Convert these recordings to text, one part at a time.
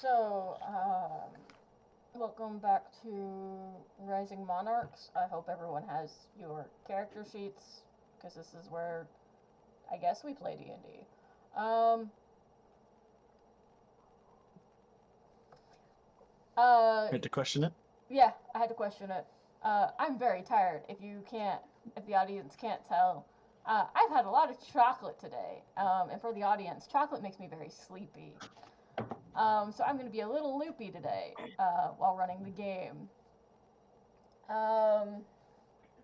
So, welcome back to Rising Monarchs. I hope everyone has your character sheets, because this is where I guess we play D&D. Um, Had to question it. yeah, I had to question it. I'm very tired, if the audience can't tell. I've had a lot of chocolate today, and for the audience, chocolate makes me very sleepy. So I'm going to be a little loopy today while running the game. Um,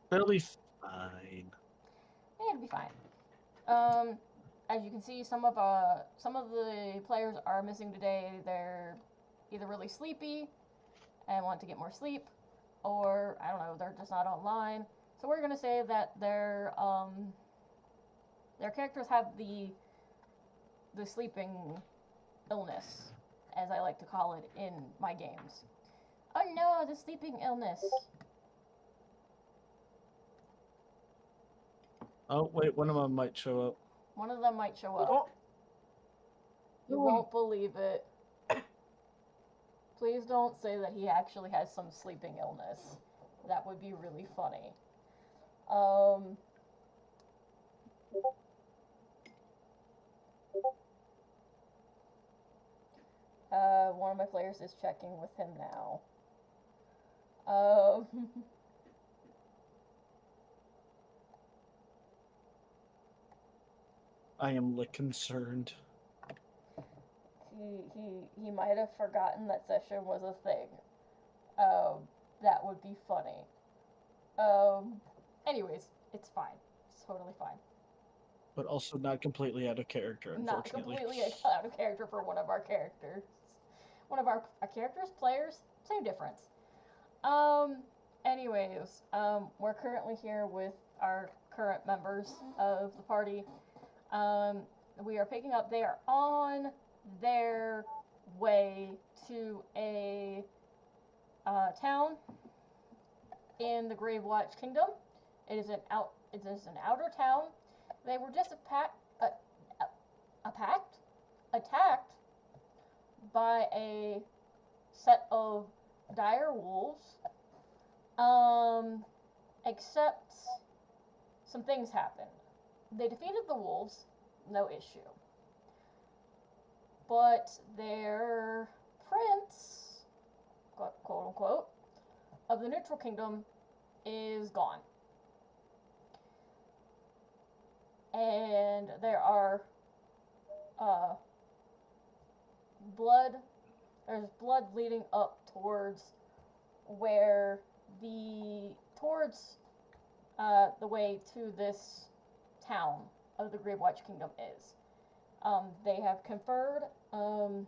That'll be fine. It'll be fine. As you can see, some of the players are missing today. They're either really sleepy and want to get more sleep, or I don't know, they're just not online. So we're gonna say that their characters have the sleeping illness, as I like to call it in my games. Oh no, the sleeping illness. Oh, wait, one of them might show up. One of them might show up. Oh. You won't believe it. Please don't say that he actually has some sleeping illness. That would be really funny. One of my players is checking with him now. I am concerned. He might have forgotten that session was a thing. That would be funny. Anyways, it's fine. It's totally fine. But also not completely out of character, unfortunately. Not completely out of character for one of our characters. One of our characters, players, same difference. Anyways, we're currently here with our current members of the party. We are picking up, they are on their way to a town in the Gravewatch Kingdom. It is an outer town. They were just attacked by a set of dire wolves. Except some things happened. They defeated the wolves, no issue. But their prince, quote unquote, of the neutral kingdom is gone. And there are there's blood leading up towards where the way to this town of the Gravewatch Kingdom is. They have conferred, and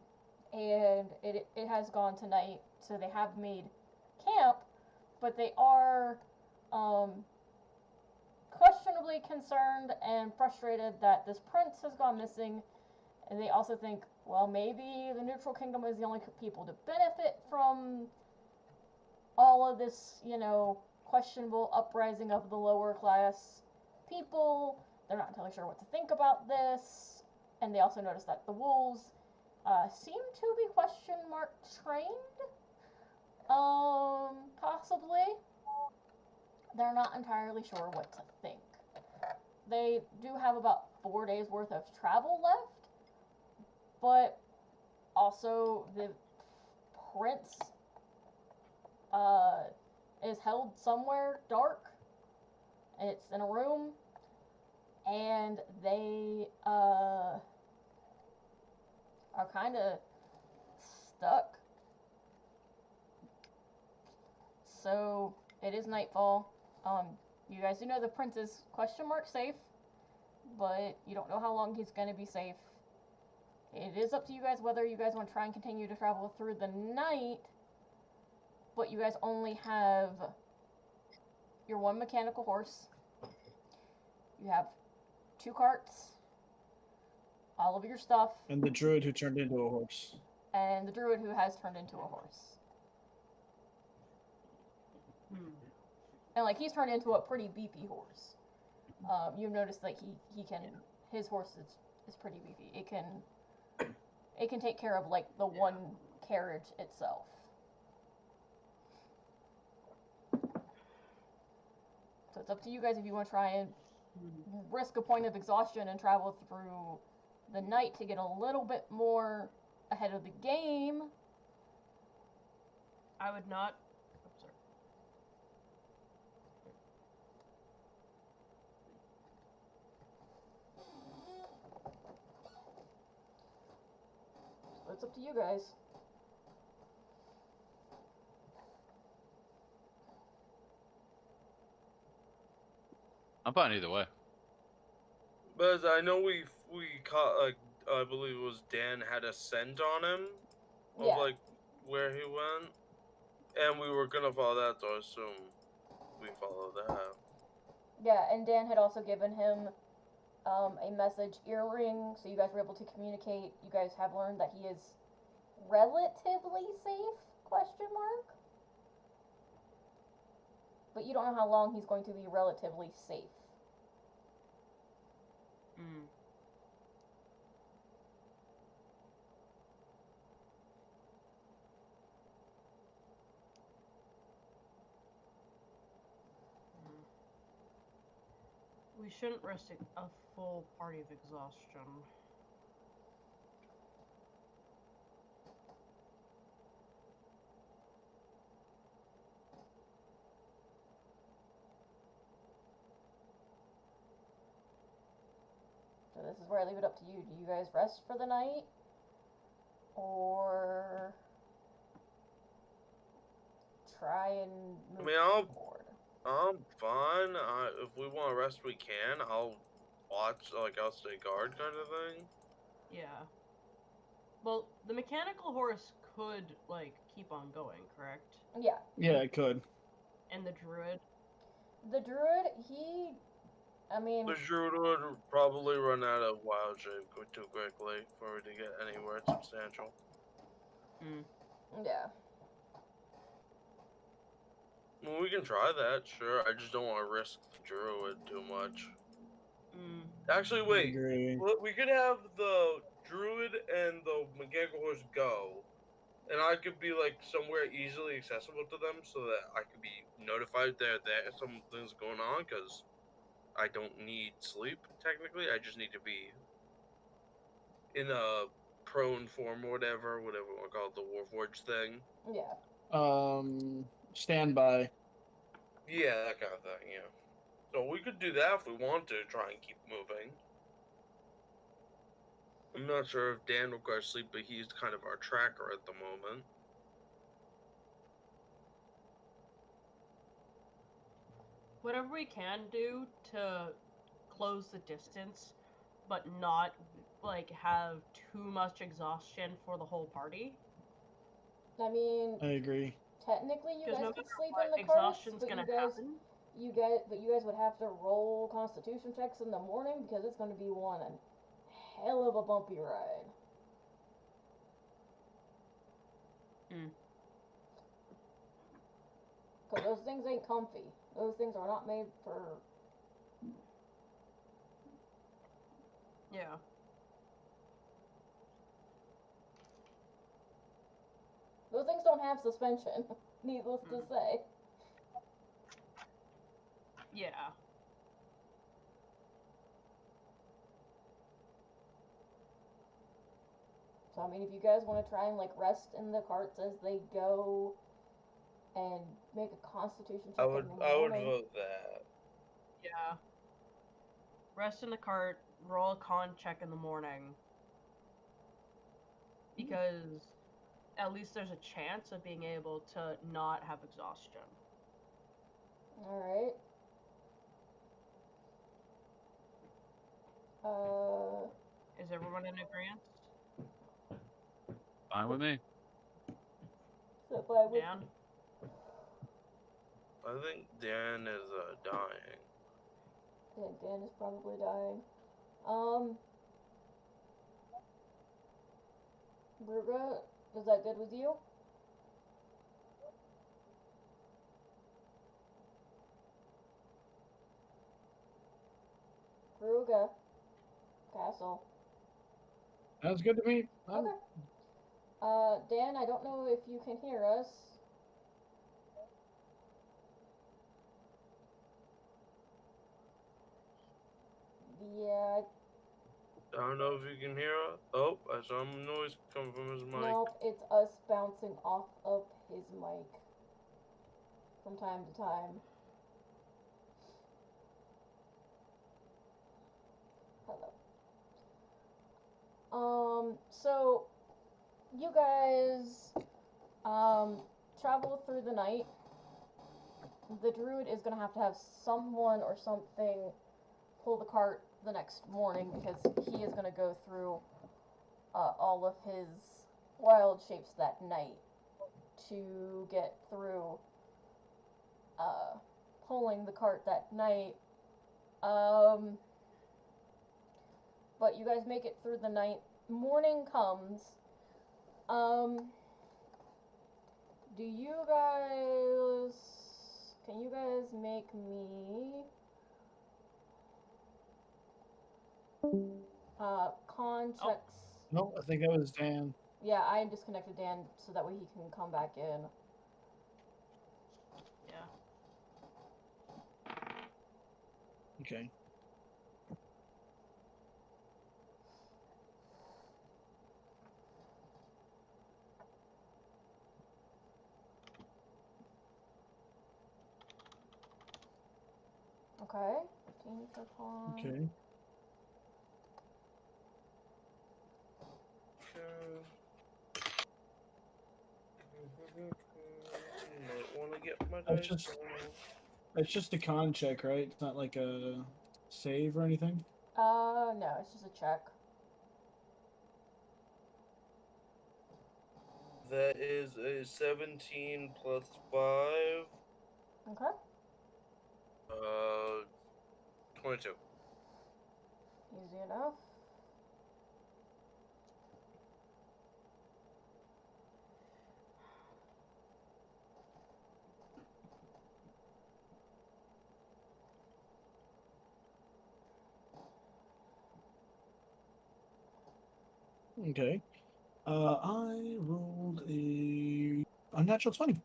it has gone tonight, so they have made camp, but they are questionably concerned and frustrated that this prince has gone missing, and they also think, well, maybe the neutral kingdom is the only people to benefit from all of this, questionable uprising of the lower class people. They're not entirely sure what to think about this, and they also notice that the wolves seem to be trained, possibly. They're not entirely sure what to think. They do have about 4 days worth of travel left, but also the prince is held somewhere dark. It's in a room, and they are kind of stuck. So it is nightfall. You guys do know the prince is safe, but you don't know how long he's going to be safe. It is up to you guys whether you guys want to try and continue to travel through the night, but you guys only have your one mechanical horse. You have 2 carts, all of your stuff, And the druid who turned into a horse. and the druid who has turned into a horse. And he's turned into a pretty beefy horse. You've noticed that his horse is pretty beefy. It can take care of the one carriage itself. So it's up to you guys if you want to try and risk a point of exhaustion and travel through the night to get a little bit more ahead of the game. I would not. Oh, sorry. So it's up to you guys. I'm fine either way. But I know we caught, like, I believe it was Dan had a scent on him of, Yeah. like, where he went. And we were gonna follow that, so I assume we follow that. Yeah, and Dan had also given him a message earring, so you guys were able to communicate. You guys have learned that he is relatively safe, question mark? But you don't know how long he's going to be relatively safe. Mm. We shouldn't risk a full party of exhaustion. So this is where I leave it up to you. Do you guys rest for the night? Or try and move forward? I'm fine. If we want to rest, we can. I'll watch, like, I'll stay guard kind of thing. Yeah. Well, the mechanical horse could, like, keep on going, correct? Yeah. Yeah, it could. And the druid? The druid, I mean... The druid would probably run out of wild shape too quickly for me to get anywhere substantial. Mm. Yeah. Well, we can try that, sure. I just don't want to risk the druid too much. Mm. Actually, wait. Agree. We could have the druid and the mechanical horse go, and I could be, like, somewhere easily accessible to them so that I could be notified that something's going on, because I don't need sleep, technically. I just need to be in a prone form or whatever we want to call it, the Warforged thing. Yeah. Standby. Yeah, that kind of thing, yeah. So we could do that if we want to, try and keep moving. I'm not sure if Dan requires sleep, but he's kind of our tracker at the moment. Whatever we can do to close the distance, but not, like, have too much exhaustion for the whole party. I mean... I agree. Technically, you guys no could matter sleep what, in the carts, exhaustion's but gonna you guys happen. would have to roll Constitution checks in the morning because it's going to be one hell of a bumpy ride. Because those things ain't comfy. Those things are not made for... Yeah. Those things don't have suspension, needless to say. Yeah. So, I mean, if you guys want to try and, like, rest in the carts as they go and make a Constitution check I would vote that. Yeah. Rest in the cart, roll a con check in the morning. Because at least there's a chance of being able to not have exhaustion. Alright. Is everyone in agreement? Fine with me. So if I would... Dan? I think Dan is dying. Yeah, Dan is probably dying. Bruga, is that good with you? Bruga. Castle. That's good to me. Okay. Dan, I don't know if you can hear us. Yeah, I don't know if you can hear us. Oh, I saw some noise coming from his mic. nope, it's us bouncing off of his mic from time to time. Hello. So you guys travel through the night. The druid is gonna have to have someone or something pull the cart the next morning because he is gonna go through all of his wild shapes that night to get through pulling the cart that night. But you guys make it through the night. Morning comes. Do you guys... Can you guys make me... con checks? No, I think that was Dan. Yeah, I disconnected Dan so that way he can come back in. Yeah. Okay. Okay. 15 for con. Okay. Might want to get my That's dice just- roll. It's just a con check, right? It's not like a save or anything. No, it's just a check. That is a 17 plus 5. Okay. 22. Easy enough. Okay. I rolled a unnatural 20.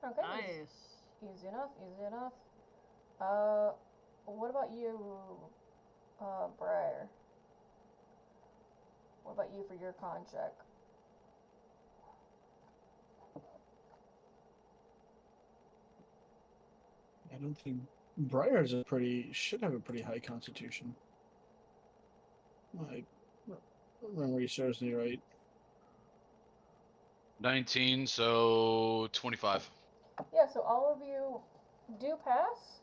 Okay. Nice. Easy enough, easy enough. What about you, Briar? What about you for your con check? I don't think Briar's should have a pretty high constitution. My memory serves me right. 19, so 25. Yeah, so all of you do pass.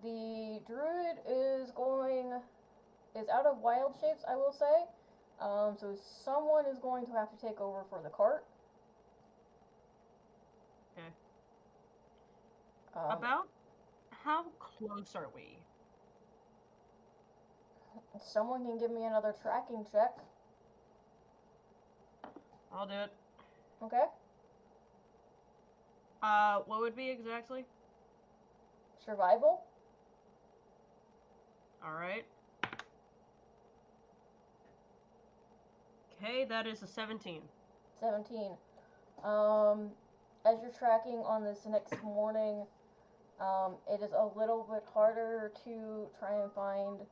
The druid is out of wild shapes, I will say. So someone is going to have to take over for the cart. Okay. Um, About how close are we? Someone can give me another tracking check. I'll do it. Okay. What would be exactly? Survival. Alright. Okay, that is a 17. 17. As you're tracking on this next morning, it is a little bit harder to try and find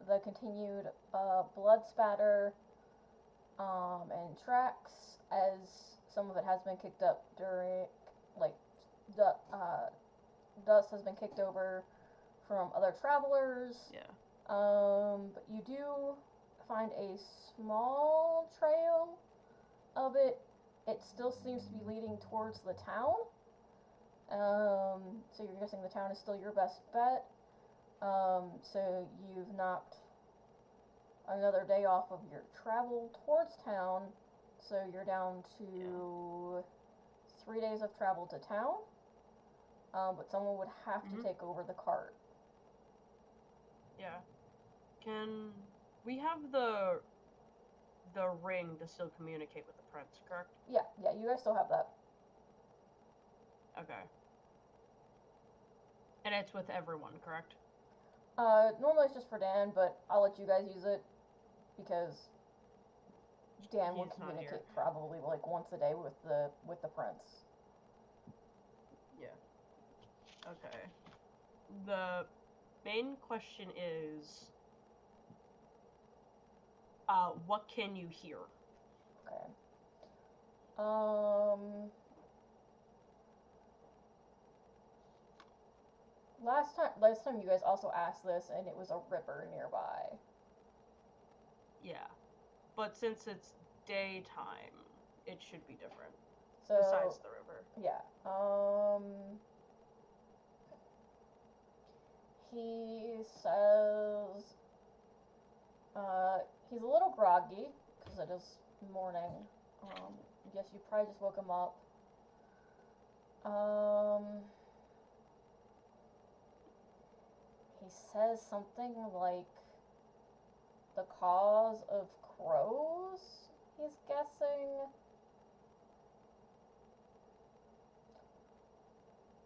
the continued blood spatter and tracks, as some of it has been kicked up during, like, dust has been kicked over from other travelers. Yeah. But you do find a small trail of it. It still seems to be leading towards the town. So you're guessing the town is still your best bet. So you've knocked another day off of your travel towards town. So you're down to 3 days of travel to town. But someone would have to take over the cart. Yeah. Can we have the ring to still communicate with the prince, correct? Yeah, you guys still have that. Okay. And it's with everyone, correct? Normally it's just for Dan, but I'll let you guys use it because Dan would he's not here. communicate probably like once a day with the prince. Yeah. Okay. The main question is, what can you hear? Okay. Last time you guys also asked this, and it was a river nearby. Yeah. But since it's daytime, it should be different. So Besides the river. yeah. He says, he's a little groggy because it is morning. I guess you probably just woke him up. He says something like the cause of crows, he's guessing.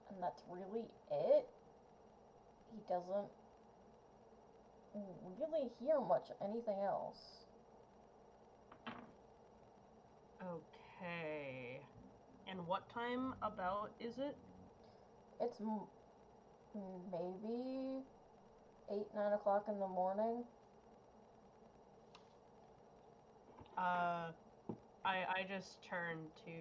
And that's really it. He doesn't really hear much anything else. Okay. And what time about is it? It's maybe 8, 9 o'clock in the morning. I just turned to.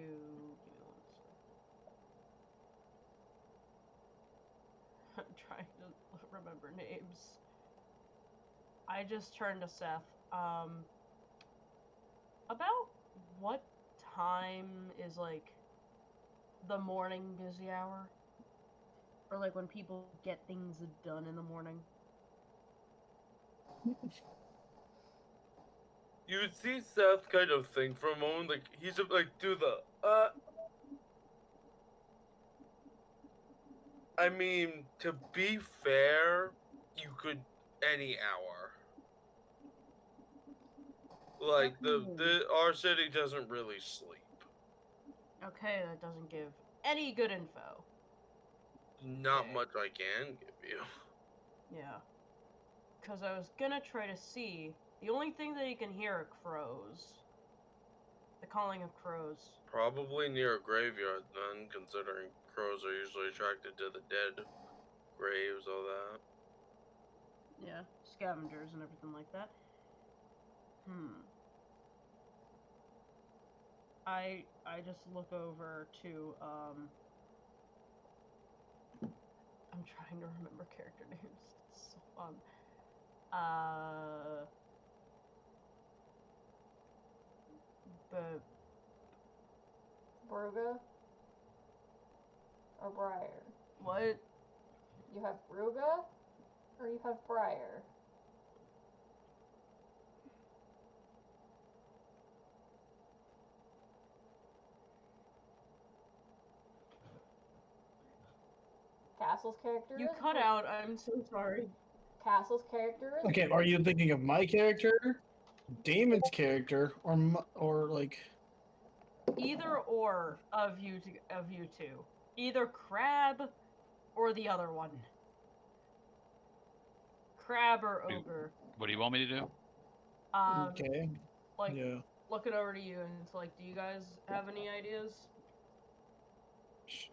I'm trying to remember names. I just turned to Seth. About what time is like the morning busy hour? Or like when people get things done in the morning? You would see Seth kind of think for a moment, like he's like do the I mean, to be fair, you could any hour. Like our city doesn't really sleep. Okay, that doesn't give any good info. Not Okay. much I can give you. Yeah. Because I was gonna try to see. The only thing that you can hear are crows. The calling of crows. Probably near a graveyard then, considering crows are usually attracted to the dead graves, all that. Yeah, scavengers and everything like that. I just look over to I'm trying to remember character names. It's so fun. Bruga or Briar? What? You have Bruga or you have Briar? Castle's character You is cut out. I'm so sorry. Castle's character is Okay, are you thinking of my character, Damon's character, or like? Either or of you two. Either Crab or the other one. Crab or Ogre. What do you want me to do? Okay. Like, Yeah. looking over to you, and it's like, do you guys have any ideas?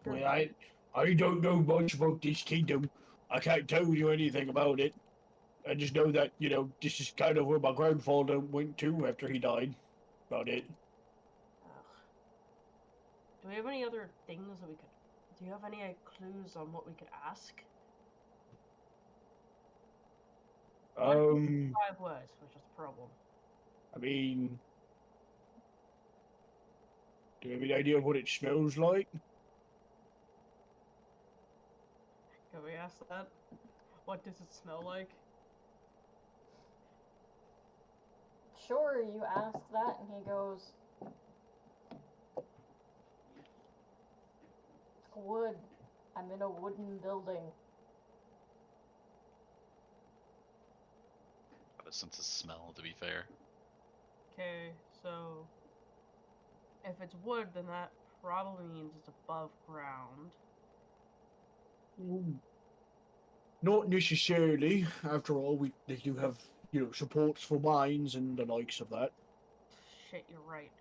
Well, I don't know much about this kingdom. I can't tell you anything about it. I just know that, this is kind of where my grandfather went to after he died. About it. Ugh. Do we have any other things that we could... Do you have any clues on what we could ask? 5 words, which is a problem. I mean, do you have any idea of what it smells like? Can we ask that? What does it smell like? Sure, you ask that, and he goes, wood. I'm in a wooden building. I have a sense of smell, to be fair. Okay, so... If it's wood, then that probably means it's above ground. Not necessarily. After all, they do have, supports for mines and the likes of that. shit, you're right.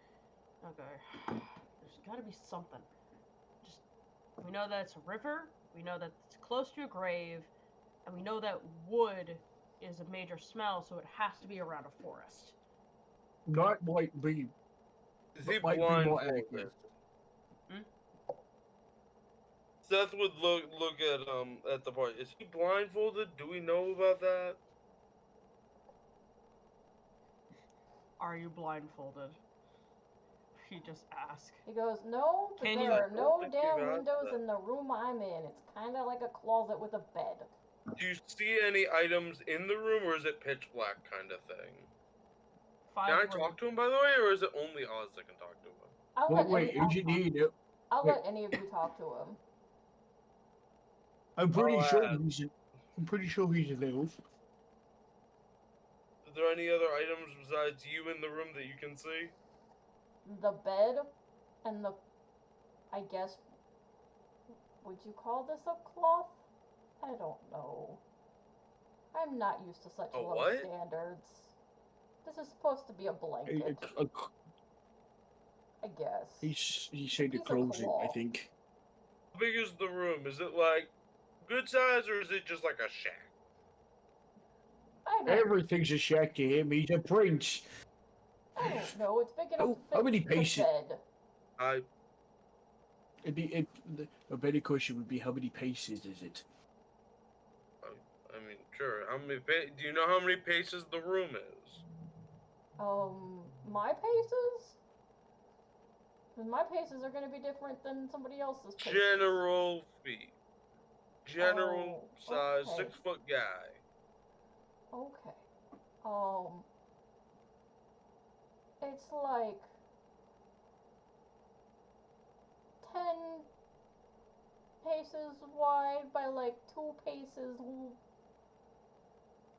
Okay. There's gotta be something. Just, we know that it's a river, we know that it's close to a grave, and we know that wood is a major smell, so it has to be around a forest. That might be. Is he Might be more blindfolded? accurate. Seth would look at the part. Is he blindfolded? Do we know about that? Are you blindfolded? He just asked. He goes, no, but Can there you- are I no don't think damn you've asked windows that. in the room I'm in. It's kind of like a closet with a bed. Do you see any items in the room, or is it pitch black kind of thing? Can I talk to him, by the way, or is it only Oz that can talk to him? I'll Well, let wait, any, Agent Need. I'll wait. let any of you talk to him. I'm pretty I'll sure ask. I'm pretty sure he's an elf. Are there any other items besides you in the room that you can see? The bed and the, I guess, would you call this a cloth? I don't know. I'm not used to such A low what? standards. This is supposed to be a blanket, I guess. He said a Piece of closet, I cloth. think. How big is the room? Is it like good size, or is it just like a shack? I don't, Everything's a shack to him. He's a prince. I don't know. It's big enough to How fit many the paces? bed. A better question would be, how many paces is it? I mean, sure. How many? Do you know how many paces the room is? My paces? 'Cause my paces are going to be different than somebody else's paces. General feet. General Oh, size, okay. 6 foot guy. Okay. It's like 10 paces wide by like 2 paces.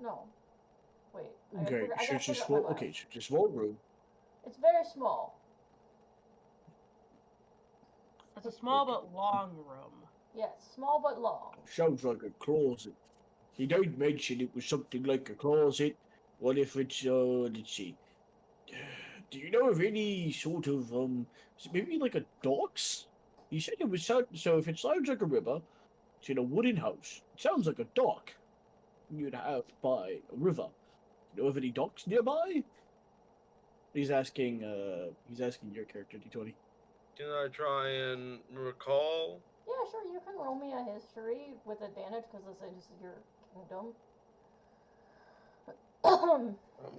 No. Wait. I gotta Okay, figure- I so gotta it's a figure out small. my Okay, math. so it's a small room. It's very small. It's a small but long room. Yes, small but long. Sounds like a closet. He did mention it was something like a closet. What if it's let's see. Do you know of any sort of maybe like a docks? He said it was so if it sounds like a river, it's in a wooden house. It sounds like a dock you'd have by a river. You know of any docks nearby? He's asking your character, D20. Can I try and recall? Yeah, sure, you can roll me a history with advantage because this is your kingdom. I'm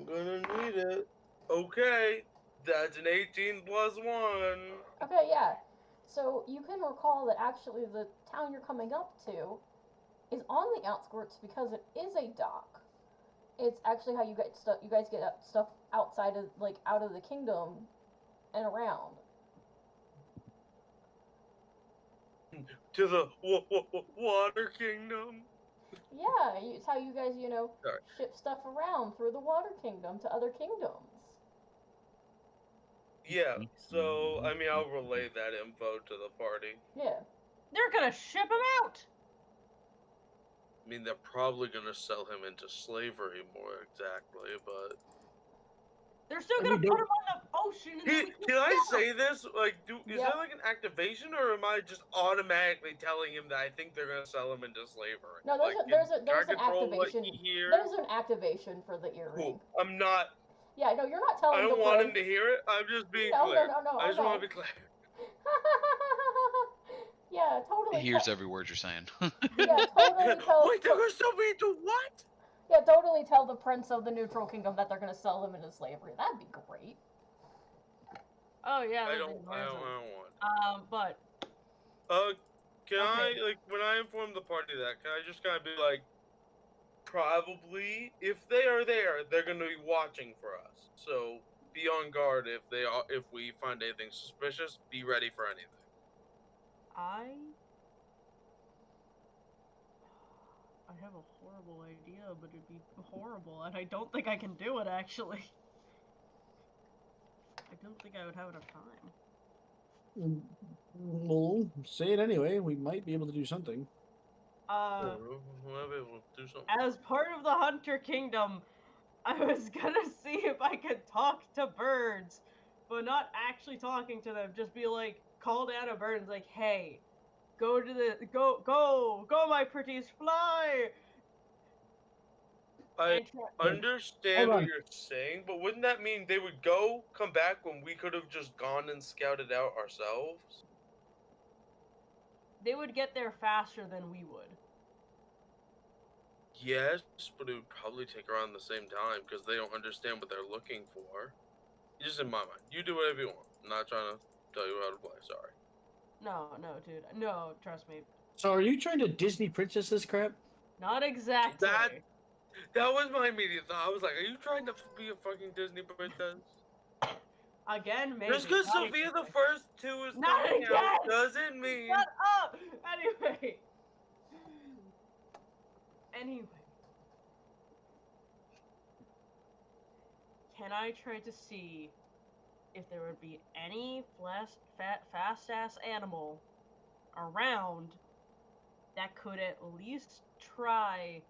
gonna need it. Okay, that's an 18 plus 1. Okay, yeah. So you can recall that actually the town you're coming up to is on the outskirts because it is a dock. It's actually how you get stuff. You guys get stuff outside of out of the kingdom and around. To the Water Kingdom. Yeah, it's how you guys Sorry. ship stuff around through the Water Kingdom to other kingdoms. Yeah, so, I mean, I'll relay that info to the party. Yeah. They're gonna ship him out! I mean, they're probably gonna sell him into slavery more exactly, but... They're still I gonna mean, put him on the ocean and then we Can I sell him. say this? Like, is Yeah. there like an activation, or am I just automatically telling him that I think they're gonna sell him into slavery? No, Like, there's can an I control what activation. he hears? There's an activation for the earring. Cool. I'm not. Yeah, no, you're not telling I the don't want him prince. to hear it. I'm just being No, clear. no, I just okay. want to be clear. Yeah, totally. He hears every word you're saying. Yeah, totally tell. Wait, they're gonna sell me into what? Yeah, totally tell the prince of the neutral kingdom that they're gonna sell him into slavery. That'd be great. Oh yeah, I that'd don't be want. amazing. But Can I, Okay. like, when I inform the party that, can I just kind of be like, probably, if they are there, they're gonna be watching for us. So be on guard if we find anything suspicious. Be ready for anything. I have a horrible idea, but it'd be horrible, and I don't think I can do it, actually. I don't think I would have enough time. Well, say it anyway. We might be able to do something. We might be able to do something. As part of the Hunter Kingdom, I was gonna see if I could talk to birds, but not actually talking to them. Just be like, call down a bird and like, hey, go to the go, my pretties, fly. I And understand Hold what on. you're saying, but wouldn't that mean they would go, come back when we could have just gone and scouted out ourselves? they would get there faster than we would. Yes, but it would probably take around the same time because they don't understand what they're looking for. Just in my mind. You do whatever you want. I'm not trying to tell you how to play, sorry. No, dude. No, trust me. So are you trying to Disney princess this crap? Not exactly. That was my immediate thought. I was like, are you trying to be a fucking Disney princess? Again, maybe. Just because Not Sophia the exactly. First 2 is Not coming out again! doesn't mean... Shut up! Anyway. Can I try to see if there would be any fast-ass animal around that could at least try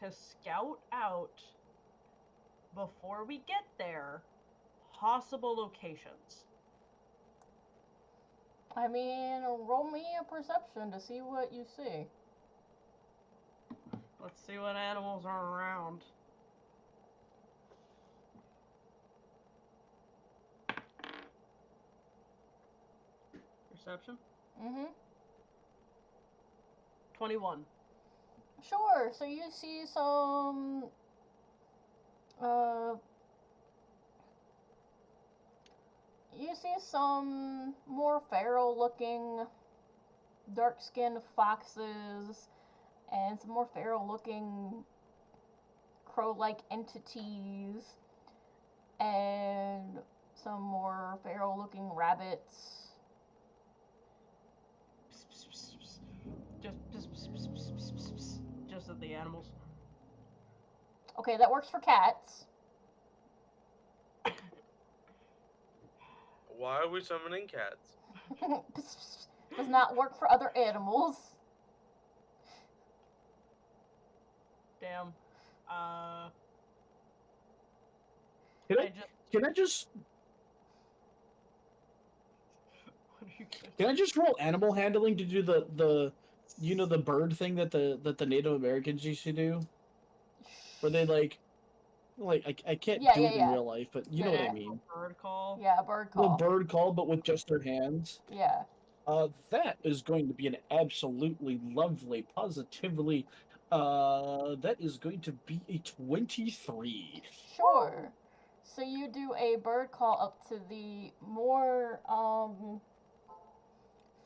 to scout out, before we get there, possible locations? I mean, roll me a perception to see what you see. Let's see what animals are around. Perception? Mm-hmm. 21. Sure, so you see some, you see some more feral-looking, dark-skinned foxes, and some more feral-looking crow-like entities, and some more feral-looking rabbits. Just at the animals. Okay, that works for cats. Why are we summoning cats? Does not work for other animals. Damn. Can I just What are you gonna can I just roll animal handling to do the you know the bird thing that the Native Americans used to do? Where they like I can't Yeah, do yeah, it in yeah. real life, but you know what I mean. bird call? Yeah, a bird The call. bird call, but with just their hands. Yeah. That is going to be an absolutely lovely, positively. That is going to be a 23. Sure. So you do a bird call up to the more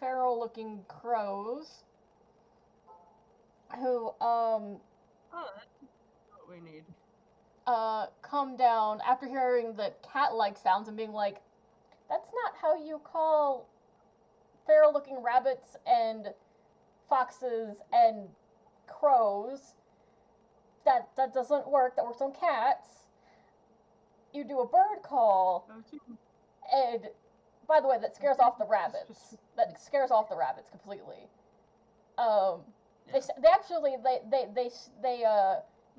feral looking crows who Oh, that's what we need. come down after hearing the cat like sounds and being like, that's not how you call feral looking rabbits and foxes and crows. That doesn't work. That works on cats. You do a bird call, and by the way, that scares off the rabbits. That scares off the rabbits completely. They actually they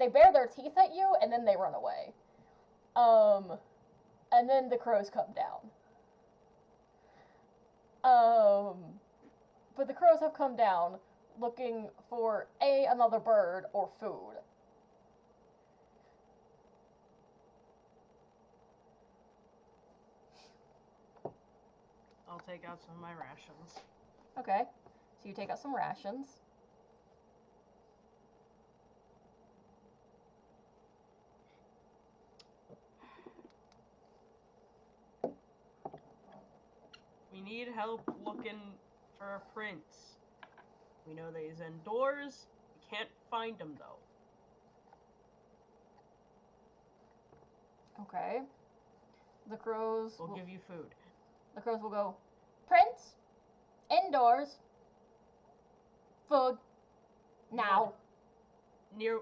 bare their teeth at you and then they run away. And then the crows come down. But the crows have come down looking for another bird or food. I'll take out some of my rations. Okay, so you take out some rations. We need help looking for a prince. We know that he's indoors. We can't find him though. Okay. The crows We'll give you food. The crows will go, Prince, indoors, food, now. Near.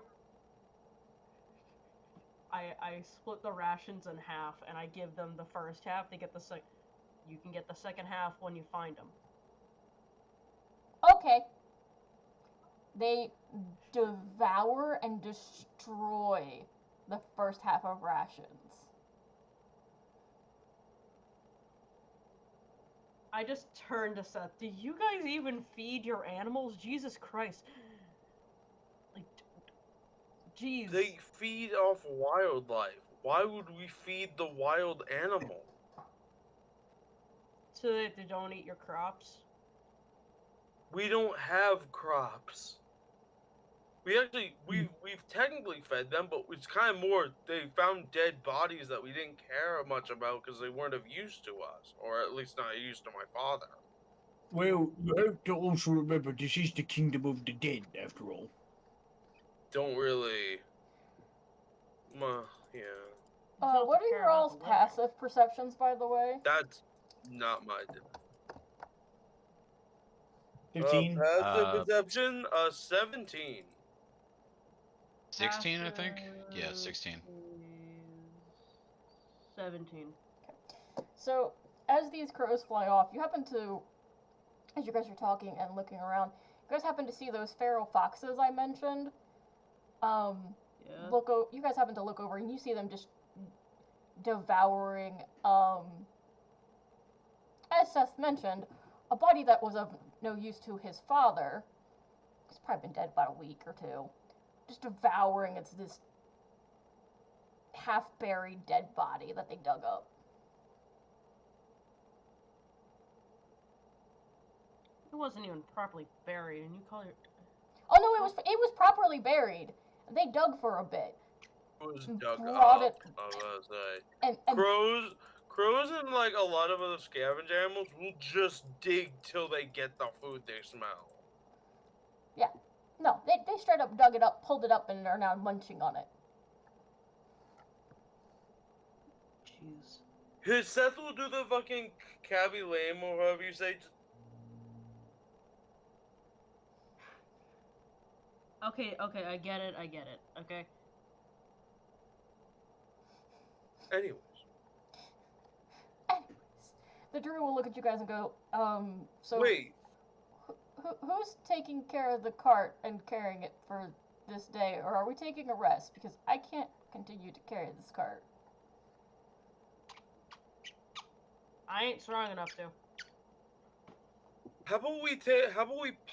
I split the rations in half and I give them the first half. They get the You can get the second half when you find them. Okay. They devour and destroy the first half of rations. I just turned to Seth. Do you guys even feed your animals? Jesus Christ. Like, jeez. They feed off wildlife. Why would we feed the wild animal? So that they don't eat your crops. We don't have crops. We've technically fed them, but it's kind of more they found dead bodies that we didn't care much about because they weren't of use to us, or at least not use to my father. Well, you have to also remember this is the kingdom of the dead, after all. Don't really. Yeah. You still What have to are care your about all's the living. passive perceptions, by the way? That's not my. 15. Passive perception, 17. 16, I think. Yeah, 16. 17. So, as these crows fly off, you happen to, as you guys are talking and looking around, you guys happen to see those feral foxes I mentioned. Yeah. You guys happen to look over and you see them just devouring, as Seth mentioned, a body that was of no use to his father. He's probably been dead about a week or two. Just devouring this half-buried dead body that they dug up. It wasn't even properly buried, and you call it. Oh no, it was properly buried. They dug for a bit. It was dug Brought up. it- I was gonna say. And Crows and like a lot of other scavenger animals will just dig till they get the food they smell. no, they straight up dug it up, pulled it up, and are now munching on it. Jeez. His Seth will do the fucking cabby lame or however you say. Okay, I get it, okay? Anyways. Anyways, the druid will look at you guys and go, so Wait. who's taking care of the cart and carrying it for this day, or are we taking a rest? Because I can't continue to carry this cart. I ain't strong enough to. How about we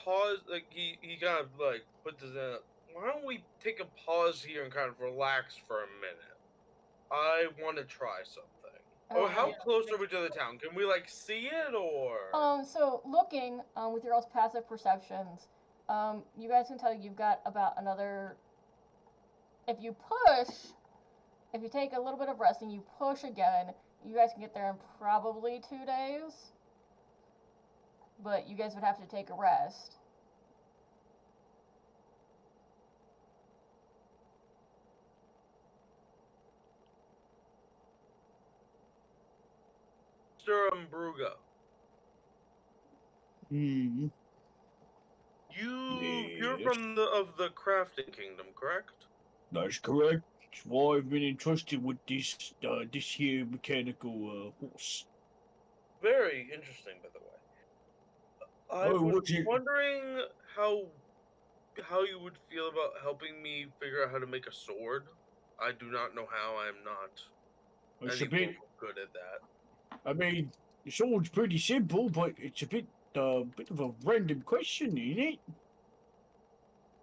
pause? Like he kind of like put this in. Why don't we take a pause here and kind of relax for a minute? I want to try something. Oh, how yeah. close are we to the town? Can we like see it or? So looking, with your all's passive perceptions, you guys can tell you've got about another. If you take a little bit of rest and you push again, you guys can get there in probably 2 days. But you guys would have to take a rest. Mr. Umbruga, Hmm. you're Yes. from the crafting kingdom, correct? That's correct. That's why I've been entrusted with this here mechanical horse. Very interesting, by the way. I Oh, was what's it? wondering how you would feel about helping me figure out how to make a sword. I do not know how. I am not It's a anyone bit. good at that. I mean, the sword's pretty simple, but it's a bit of a random question, ain't it?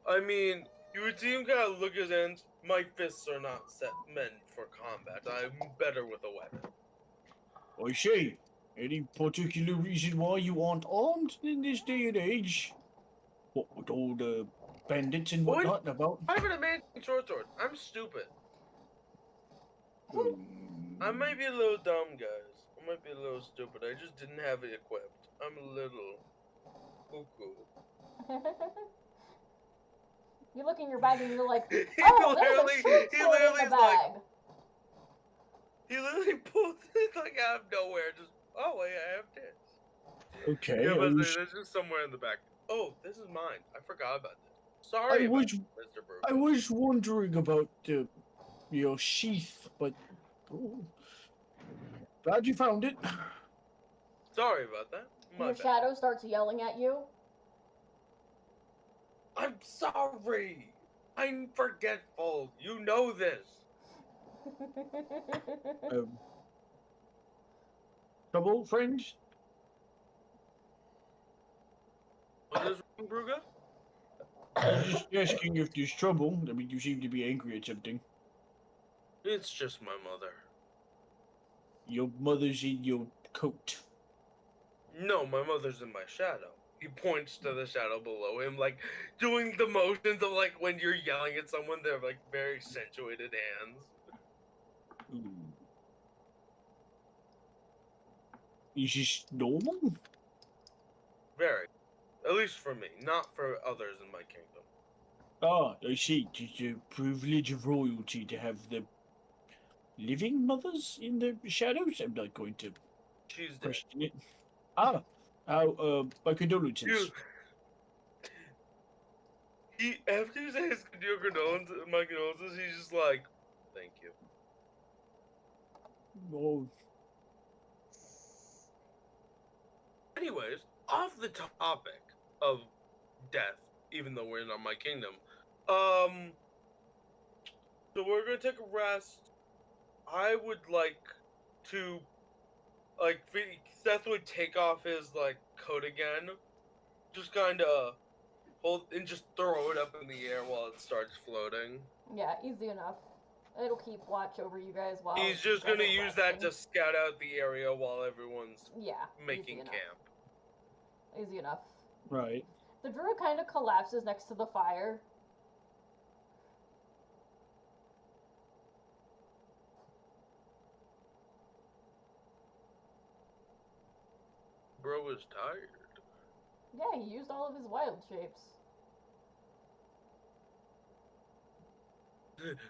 I mean, you would see him kind of look at his hands. My fists are not meant for combat. I'm better with a weapon. I see. Any particular reason why you aren't armed in this day and age? What with all the bandits and What? whatnot about? I have an amazing short sword. I'm stupid. I might be a little dumb, guys. I might be a little stupid. I just didn't have it equipped. I'm a little cuckoo. You look in your bag and you're like, He oh, there's literally- a short he sword in literally the is like- bag. He literally pulled it like out of nowhere. Just, oh, wait, I have this. Okay, Yeah, I but was, there's just somewhere in the back. Oh, this is mine. I forgot about this. Sorry I about was, it, Mr. Brew. I was wondering about your sheath, but oh, glad you found it. Sorry about that. My Your bad. shadow starts yelling at you. I'm sorry. I'm forgetful. You know this. Trouble, friends? Bruga? I'm just asking if there's trouble. I mean, you seem to be angry at something. It's just my mother. Your mother's in your coat. No, my mother's in my shadow. He points to the shadow below him, like doing the motions of like when you're yelling at someone. They're like very accentuated hands. Ooh. Is this normal? Very, at least for me, not for others in my kingdom. Ah, I see. It's a privilege of royalty to have the living mothers in the shadows. I'm not going to She's dead. question it. Ah, my condolences. You, he after he says your condolences, my condolences, he's just like, thank you. Oh, Anyways, off the topic of death, even though we're not my kingdom, so we're gonna take a rest. I would like to, like, Seth would take off his like coat again, just kind of hold and just throw it up in the air while it starts floating. Yeah, easy enough. It'll keep watch over you guys while He's just you guys gonna are use that resting. to scout out the area while everyone's Yeah, making easy enough. camp. Easy enough. right. The druid kind of collapses next to the fire. Bro is tired. Yeah, he used all of his wild shapes.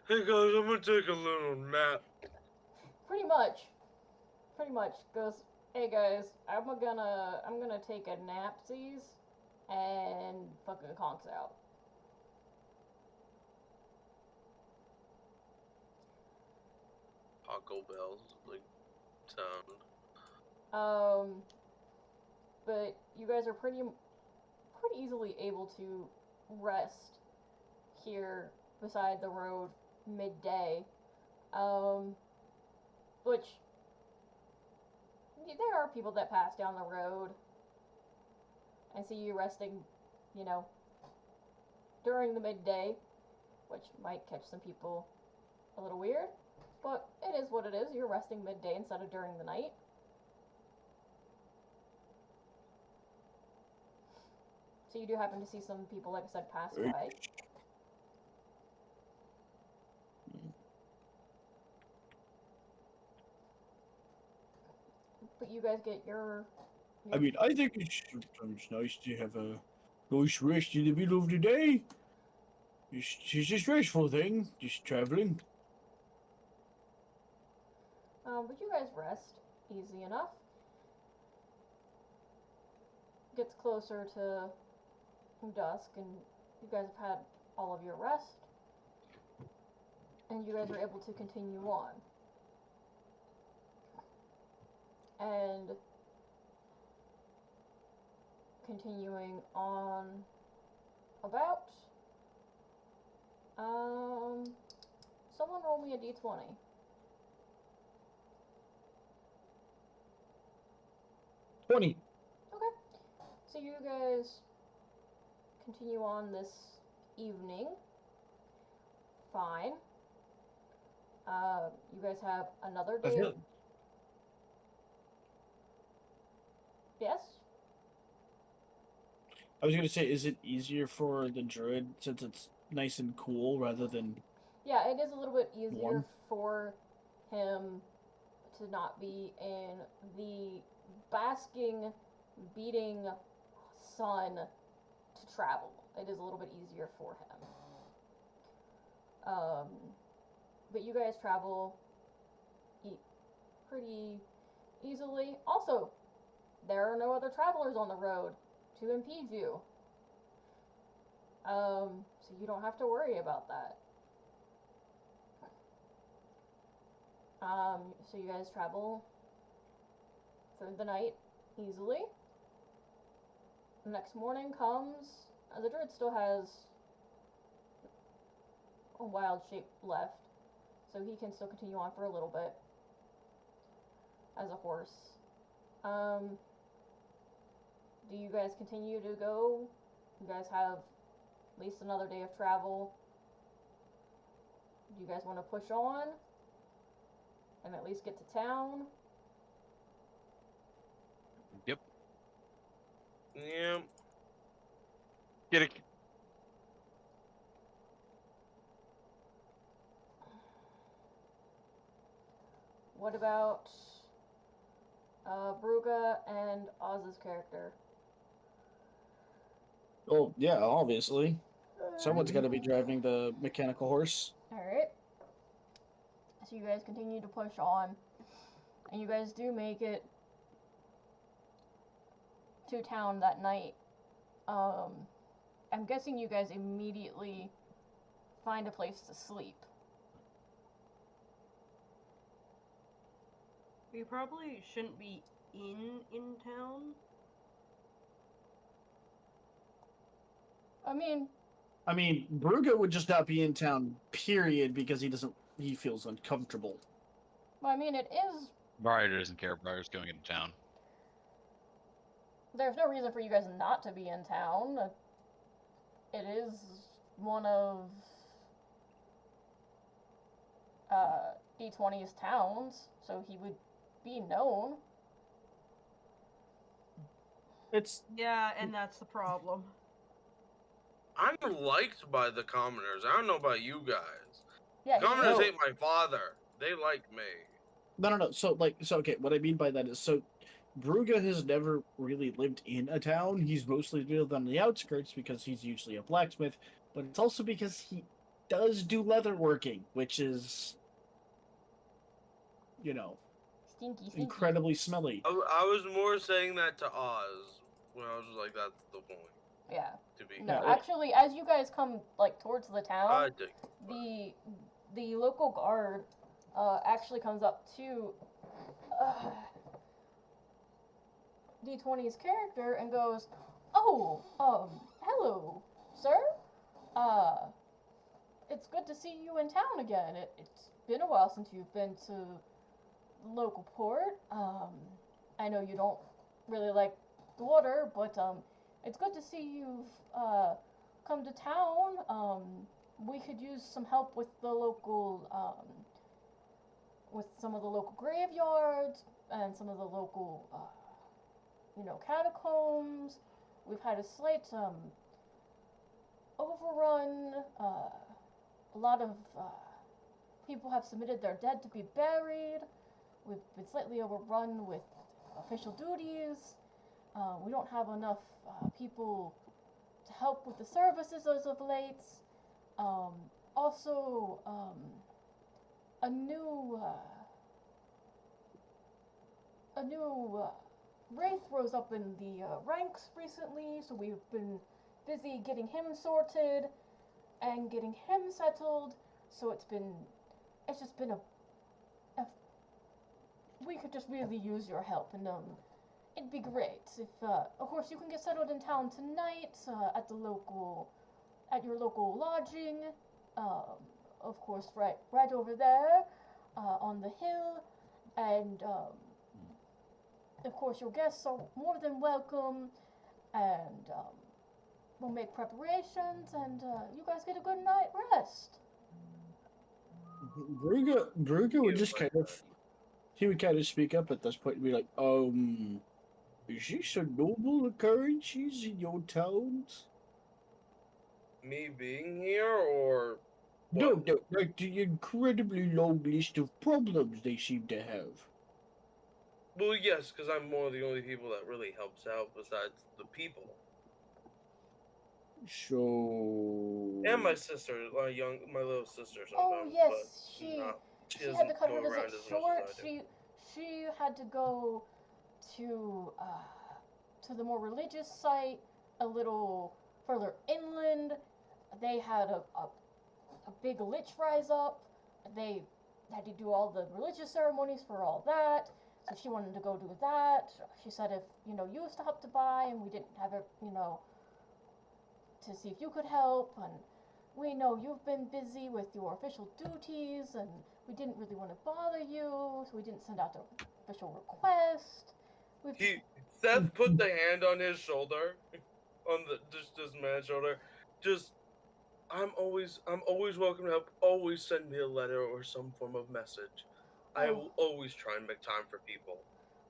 Hey guys, I'm gonna take a little nap. Pretty much. Pretty much goes, hey guys, I'm gonna take a napsies and fucking conks out. Taco Bell's like sound. But you guys are pretty easily able to rest here beside the road midday. Which there are people that pass down the road and see you resting, you know, during the midday, which might catch some people a little weird, but it is what it is. You're resting midday instead of during the night. So you do happen to see some people, like I said, pass by. But you guys get your I mean, I think it's sometimes nice to have a nice rest in the middle of the day. It's a stressful thing, just traveling. but you guys rest easy enough. Gets closer to dusk, and you guys have had all of your rest, and you guys are able to continue on. And continuing on about, someone roll me a d20. 20. Okay. So you guys continue on this evening. Fine. You guys have another I day. feel, Yes? I was gonna say, is it easier for the druid since it's nice and cool rather than Yeah, it is a little bit easier warm? for him to not be in the basking, beating sun to travel. It is a little bit easier for him. But you guys travel pretty easily. Also, there are no other travelers on the road to impede you. So you don't have to worry about that. So you guys travel through the night easily. The next morning comes. The druid still has a wild shape left, so he can still continue on for a little bit as a horse. Do you guys continue to go You guys have at least another day of travel. Do you guys want to push on and at least get to town? Yep. Yeah. Get it. What about Bruga and Oz's character? Oh, yeah, obviously. Someone's got to be driving the mechanical horse. Alright. So you guys continue to push on. And you guys do make it to town that night. I'm guessing you guys immediately find a place to sleep. We probably shouldn't be in town. I mean, Bruga would just not be in town, period, because he feels uncomfortable. it is. Briar doesn't care. Briar's going into town. There's no reason for you guys not to be in town. It is one of D20's towns, so he would be known. Yeah, and that's the problem. I'm liked by the commoners. I don't know about you guys. Yeah, Commoners No. hate my father. They like me. No. So okay, what I mean by that is, so Bruga has never really lived in a town. He's mostly lived on the outskirts because he's usually a blacksmith, but it's also because he does do leather working, which is, stinky. incredibly smelly. I was more saying that to Oz when I was like, that's the point. Yeah. To be No, Yeah. actually, as you guys come towards the town, I dig. the local guard actually comes up to D20's character and goes, "Oh, hello, sir. It's good to see you in town again. It's been a while since you've been to the local port. I know you don't really like the water, but it's good to see you've come to town. We could use some help with the local, with some of the local graveyards and some of the local, catacombs. We've had a slight overrun. A lot of people have submitted their dead to be buried. We've been slightly overrun with official duties. We don't have enough people to help with the services as of late. Also, a new wraith rose up in the ranks recently, so we've been busy getting him sorted and getting him settled. So it's just been a we could just really use your help, and it'd be great if, of course, you can get settled in town tonight at your local lodging. Of course, right over there on the hill, and of course, your guests are more than welcome, and we'll make preparations, and you guys get a good night rest." Bruga would just he would kind of speak up at this point and be like, is this a normal occurrences in your towns? Me being here, or No, what? like the incredibly long list of problems they seem to have. Well, yes, because I'm one of the only people that really helps out besides the people. So. And my sister, my little sister. Sometimes, Oh yes, but she she had to doesn't cut go her around visit as short. much as I do. She had to go to the more religious site a little further inland. They had a big lich rise up. They had to do all the religious ceremonies for all that. So she wanted to go do that. She said if you stopped by and we didn't have it, to see if you could help, and we know you've been busy with your official duties, and we didn't really want to bother you, so we didn't send out the official request. Seth put the hand on his shoulder. on the just this man's shoulder. Just I'm always welcome to help. Always send me a letter or some form of message. I Oh, will always try and make time for people.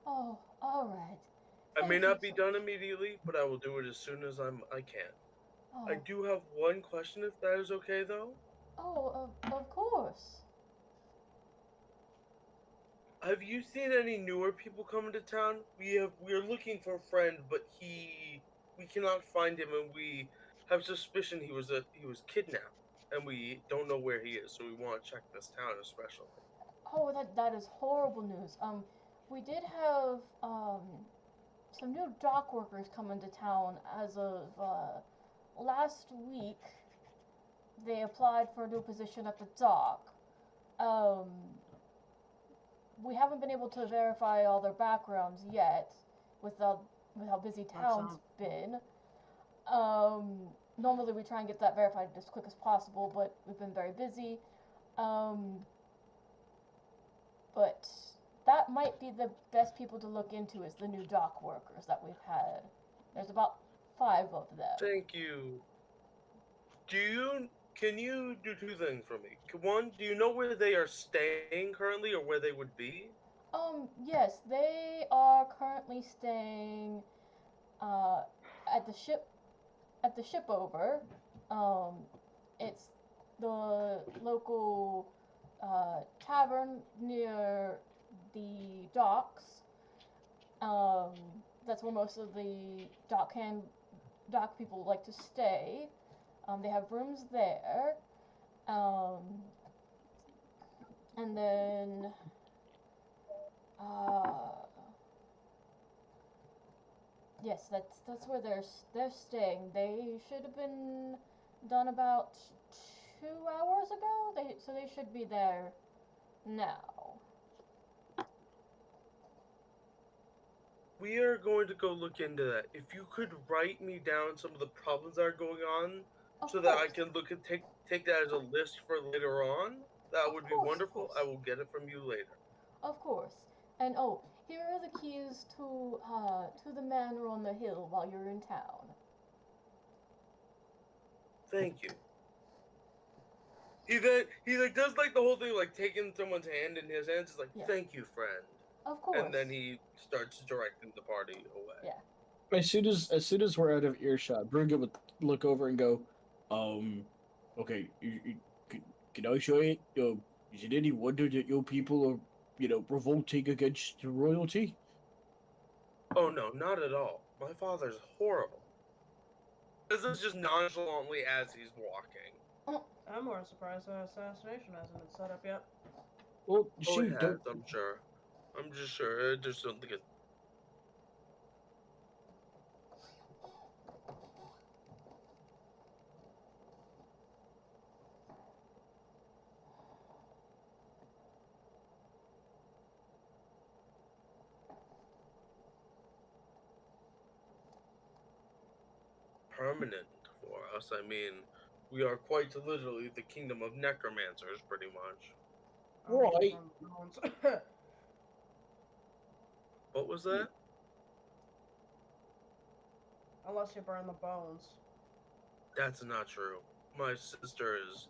oh, all right. I may Thank you not be so done much. immediately, but I will do it as soon as I can. I Oh, do have one question, if that is okay, though. of course. Have you seen any newer people coming to town? We are looking for a friend, but we cannot find him, and we have suspicion he was kidnapped, and we don't know where he is. So we want to check this town, especially. Oh, that is horrible news. We did have some new dock workers come into town as of last week. They applied for a new position at the dock. Um, we haven't been able to verify all their backgrounds yet, with how busy town's been. Normally we try and get that verified as quick as possible, but we've been very busy. But that might be the best people to look into is the new dock workers that we've had. There's about 5 of them. Thank you. Can you do two things for me? One, do you know where they are staying currently, or where they would be? Yes, they are currently staying uh, at the ship over. It's the local tavern near the docks. Um, that's where most of the dock people like to stay. They have rooms there. And then yes, that's where they're staying. They should have been done about 2 hours ago. They should be there now. We are going to go look into that. If you could write me down some of the problems that are going on, Of so that I course. can look at take that as a list for later on, that Of would be course, of wonderful. course. I will get it from you later. Of course. And oh, here are the keys to the manor on the hill while you're in town. Thank you. He like does like the whole thing like taking someone's hand in his hands is like Yeah. thank you, friend. Of course. And then he starts directing the party away. Yeah. As soon as we're out of earshot, Brugge would look over and go, okay, can I show it? Is it any wonder that your people are, revolting against royalty? Oh no, not at all. My father's horrible. This is just nonchalantly as he's walking. I'm more surprised the assassination hasn't been set up yet. Well, Oh, she it has, don't. I'm sure. I'm just sure. I just don't think it's. Permanent for us. I mean, we are quite literally the kingdom of necromancers, pretty much. Right. What was that? Unless you burn the bones. That's not true. My sister is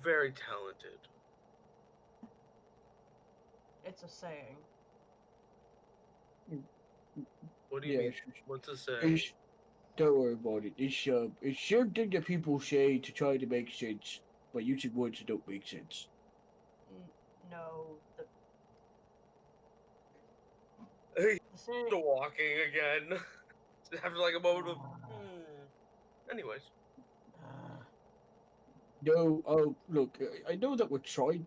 very talented. It's a saying. What do you Yeah, mean? What's it saying? don't worry about it. It's something that people say to try to make sense, but using words that don't make sense. No, He's the saying. still walking again. After like a moment of. Anyways. No, look, I know that we're trying.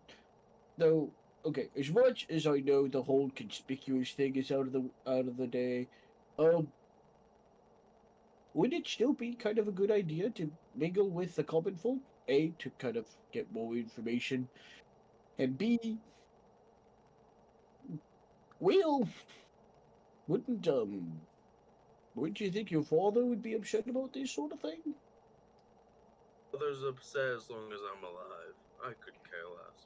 Though, okay, as much as I know the whole conspicuous thing is out of the day, um, would it still be kind of a good idea to mingle with the common folk? A, to kind of get more information, and B, well, wouldn't wouldn't you think your father would be upset about this sort of thing? Others upset as long as I'm alive. I couldn't care less.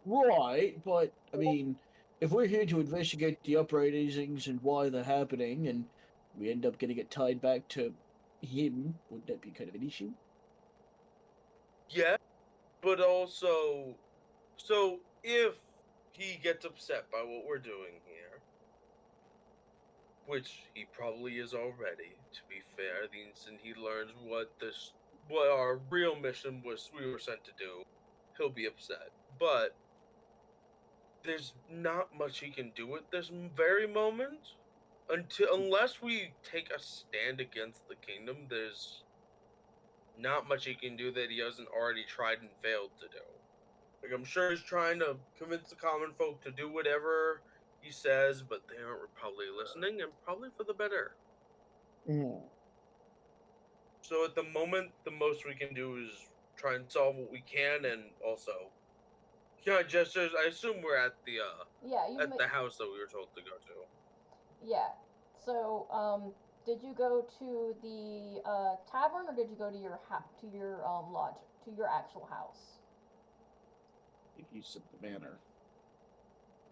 Right, but I mean, if we're here to investigate the uprisings and why they're happening, and we end up getting it tied back to him, would that be kind of an issue? Yeah, but also, so if he gets upset by what we're doing here, which he probably is already, to be fair, the instant he learns what our real mission was we were sent to do, he'll be upset. But there's not much he can do at this very moment unless we take a stand against the kingdom. There's not much he can do that he hasn't already tried and failed to do. Like, I'm sure he's trying to convince the common folk to do whatever he says, but they aren't probably listening, and probably for the better. So at the moment, the most we can do is try and solve what we can, and also, yeah, gestures. I assume we're at the Yeah, you at the house that we were told to go to. Yeah. So, did you go to the tavern, or did you go to your lodge, to your actual house? I think you said the manor.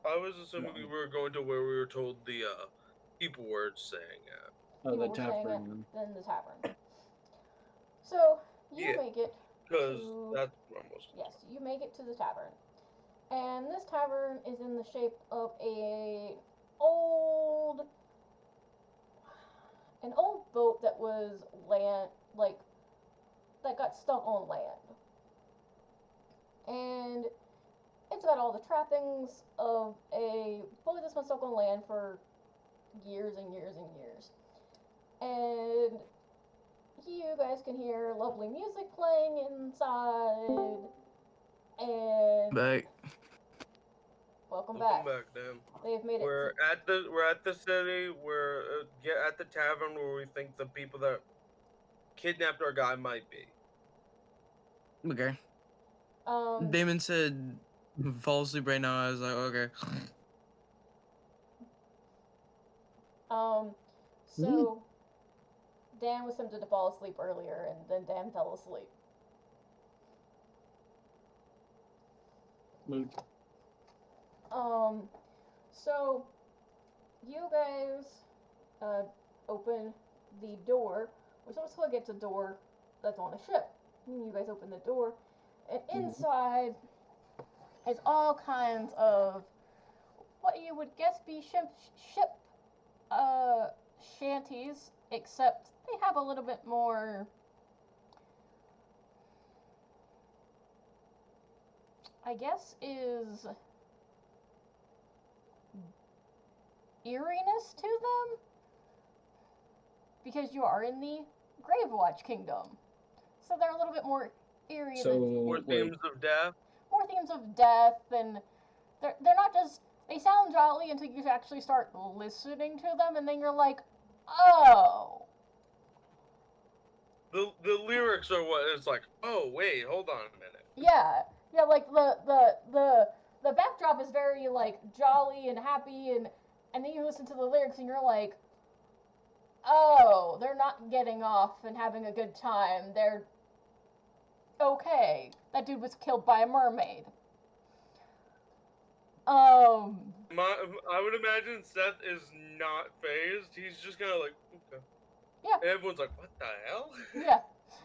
I was assuming No. we were going to where we were told the people were saying at. Oh, People the were saying tavern. Then the tavern. So you Yeah, make it because to that's where I'm most. yes, you make it to the tavern, and this tavern is in the shape of old an old boat that was that got stuck on land, and it's got all the trappings of a boat that's been stuck on land for years and years and years. And you guys can hear lovely music playing inside. And Back. welcome Welcome back. back, Dan. They've made We're it. at the city. We're at the tavern where we think the people that kidnapped our guy might be. Okay. To, Damon said, fall asleep right now. I was like, okay. So Dan was tempted to fall asleep earlier, and then Dan fell asleep. So you guys open the door, which looks like it's a door that's on a ship. You guys open the door, and inside is all kinds of what you would guess be ship shanties, except they have a little bit more, I guess, is eeriness to them, because you are in the Gravewatch Kingdom, so they're a little bit more eerie. So, More themes of death. More themes of death, and they're not just, they sound jolly until you actually start listening to them, and then you're like, oh. The lyrics are what it's like. Oh wait, hold on a minute. Yeah, like the backdrop is very like jolly and happy, and then you listen to the lyrics and you're like, oh, they're not getting off and having a good time. They're okay. That dude was killed by a mermaid. I would imagine Seth is not phased. He's just kind of like, okay. Yeah. And everyone's like, what the hell? Yeah.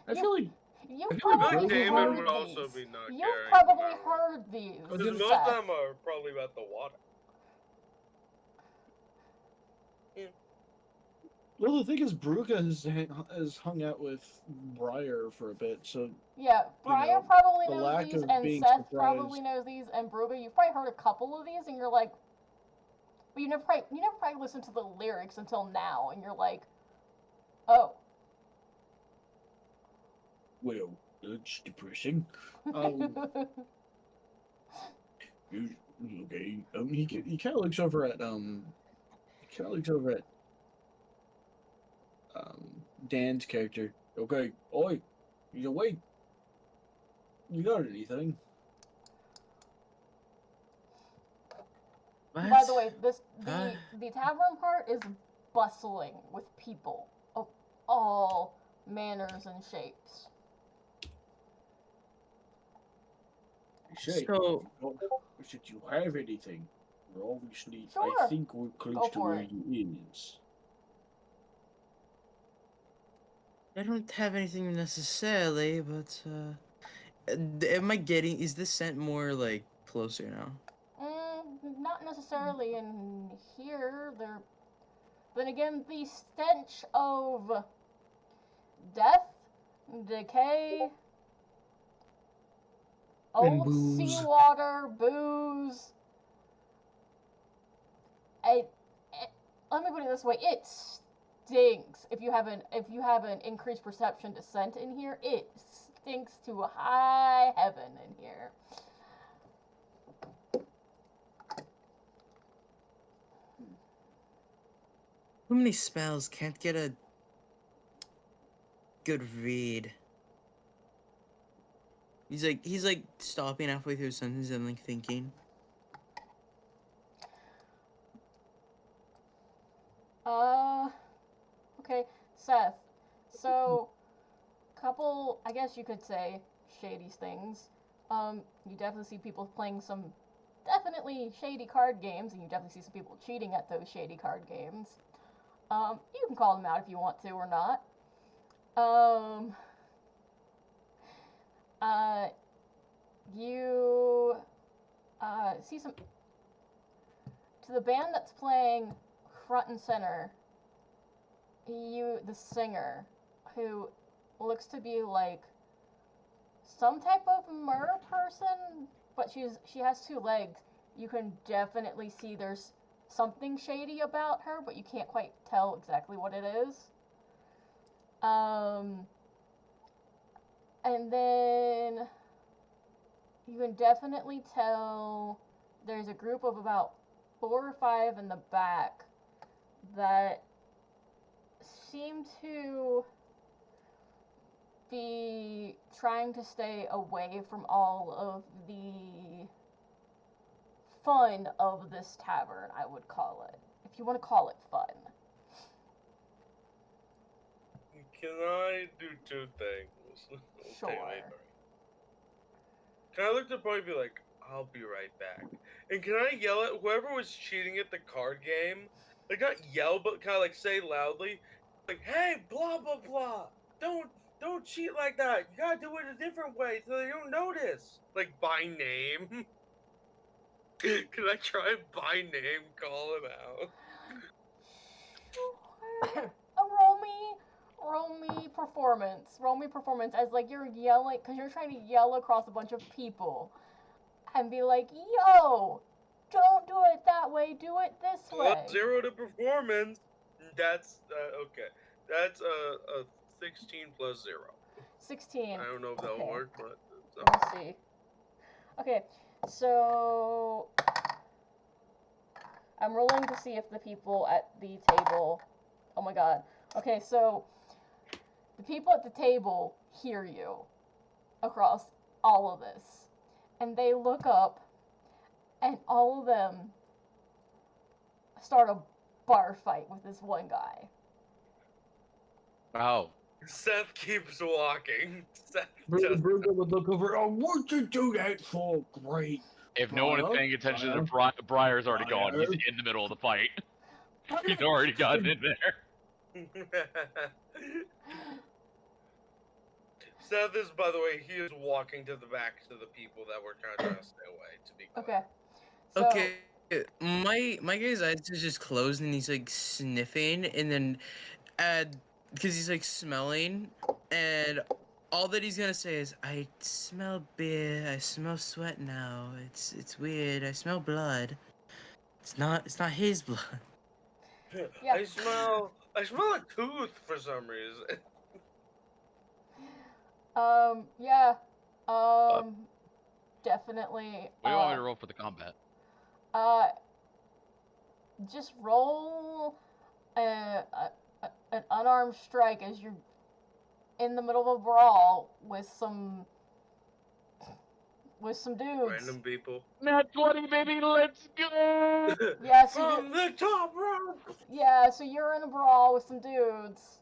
I feel like You I feel like probably Damon heard would these. also be not You've caring probably about- heard these. Because most Seth. of them are probably about the water. well, the thing is, Bruca has hung out with Briar for a bit, so Yeah, Briar know, probably the knows lack these, of and being Seth probably surprised. knows these, and Bruga, you've probably heard a couple of these, and you're like, but you never probably listened to the lyrics until now, and you're like, oh. well, that's depressing. Okay. He kind of looks over at Dan's character. Okay, oi, you awake? You got anything? What? By the way, Huh? the tavern part is bustling with people of all manners and shapes. Say, So- should you have anything? We're obviously, Sure. I think we're Go close to for where it. he is. I don't have anything necessarily, but am I getting? Is this scent more like closer now? Not necessarily in here. Then again, the stench of death, decay, And old booze. seawater, booze. Let me put it this way: it stinks. If you have an increased perception to scent in here, it stinks to high heaven in here. Too many smells, can't get a good read. He's like stopping halfway through a sentence and like thinking. Okay, Seth. So, couple, I guess you could say, shady things. You definitely see people playing some definitely shady card games, and you definitely see some people cheating at those shady card games. You can call them out if you want to or not. You see some to the band that's playing front and center. The singer, who looks to be like some type of mer person, but she has two legs. You can definitely see there's something shady about her, but you can't quite tell exactly what it is. And then you can definitely tell there's a group of about 4 or 5 in the back that seem to be trying to stay away from all of the fun of this tavern, I would call it. If you want to call it fun. Can I do 2 things? Sure. Can I look to the point and be like, I'll be right back? And can I yell at whoever was cheating at the card game? Like, not yell, but kind of like say loudly, like, "Hey, blah blah blah! Don't cheat like that. You gotta do it a different way so they don't notice." Like by name. Can I try and by name call him out? Sure. Roll me performance. Roll me performance as like you're yelling, because you're trying to yell across a bunch of people and be like, yo, don't do it that way, do it this way. +0 to performance. That's okay. That's a 16 plus 0. 16. I don't know if that'll Okay. work, but Let me see. Okay, so I'm rolling to see if the people at the table. Oh my god. Okay, so the people at the table hear you across all of this. And they look up, and all of them start a bar fight with this one guy. Oh, Seth keeps walking. Seth Bruno just would look over. Oh, what'd you do that for? Great. if no one is paying attention to Briar's already gone. He's in the middle of the fight. He's already gotten in there. Seth is, by the way, he is walking to the back to the people that were kind of trying to stay away. To be clear. Okay. So, Okay, my guy's eyes is just closed and he's like sniffing and then because he's like smelling and all that he's gonna say is I smell beer, I smell sweat now. It's weird. I smell blood. It's not his blood. yeah. I smell a tooth for some reason. Yeah. Definitely. What do you want me to roll for the combat? Just roll an unarmed strike as you're in the middle of a brawl with some dudes. Random people. Nat 20, baby, let's go! Yeah, so From the top rope. yeah, so you're in a brawl with some dudes.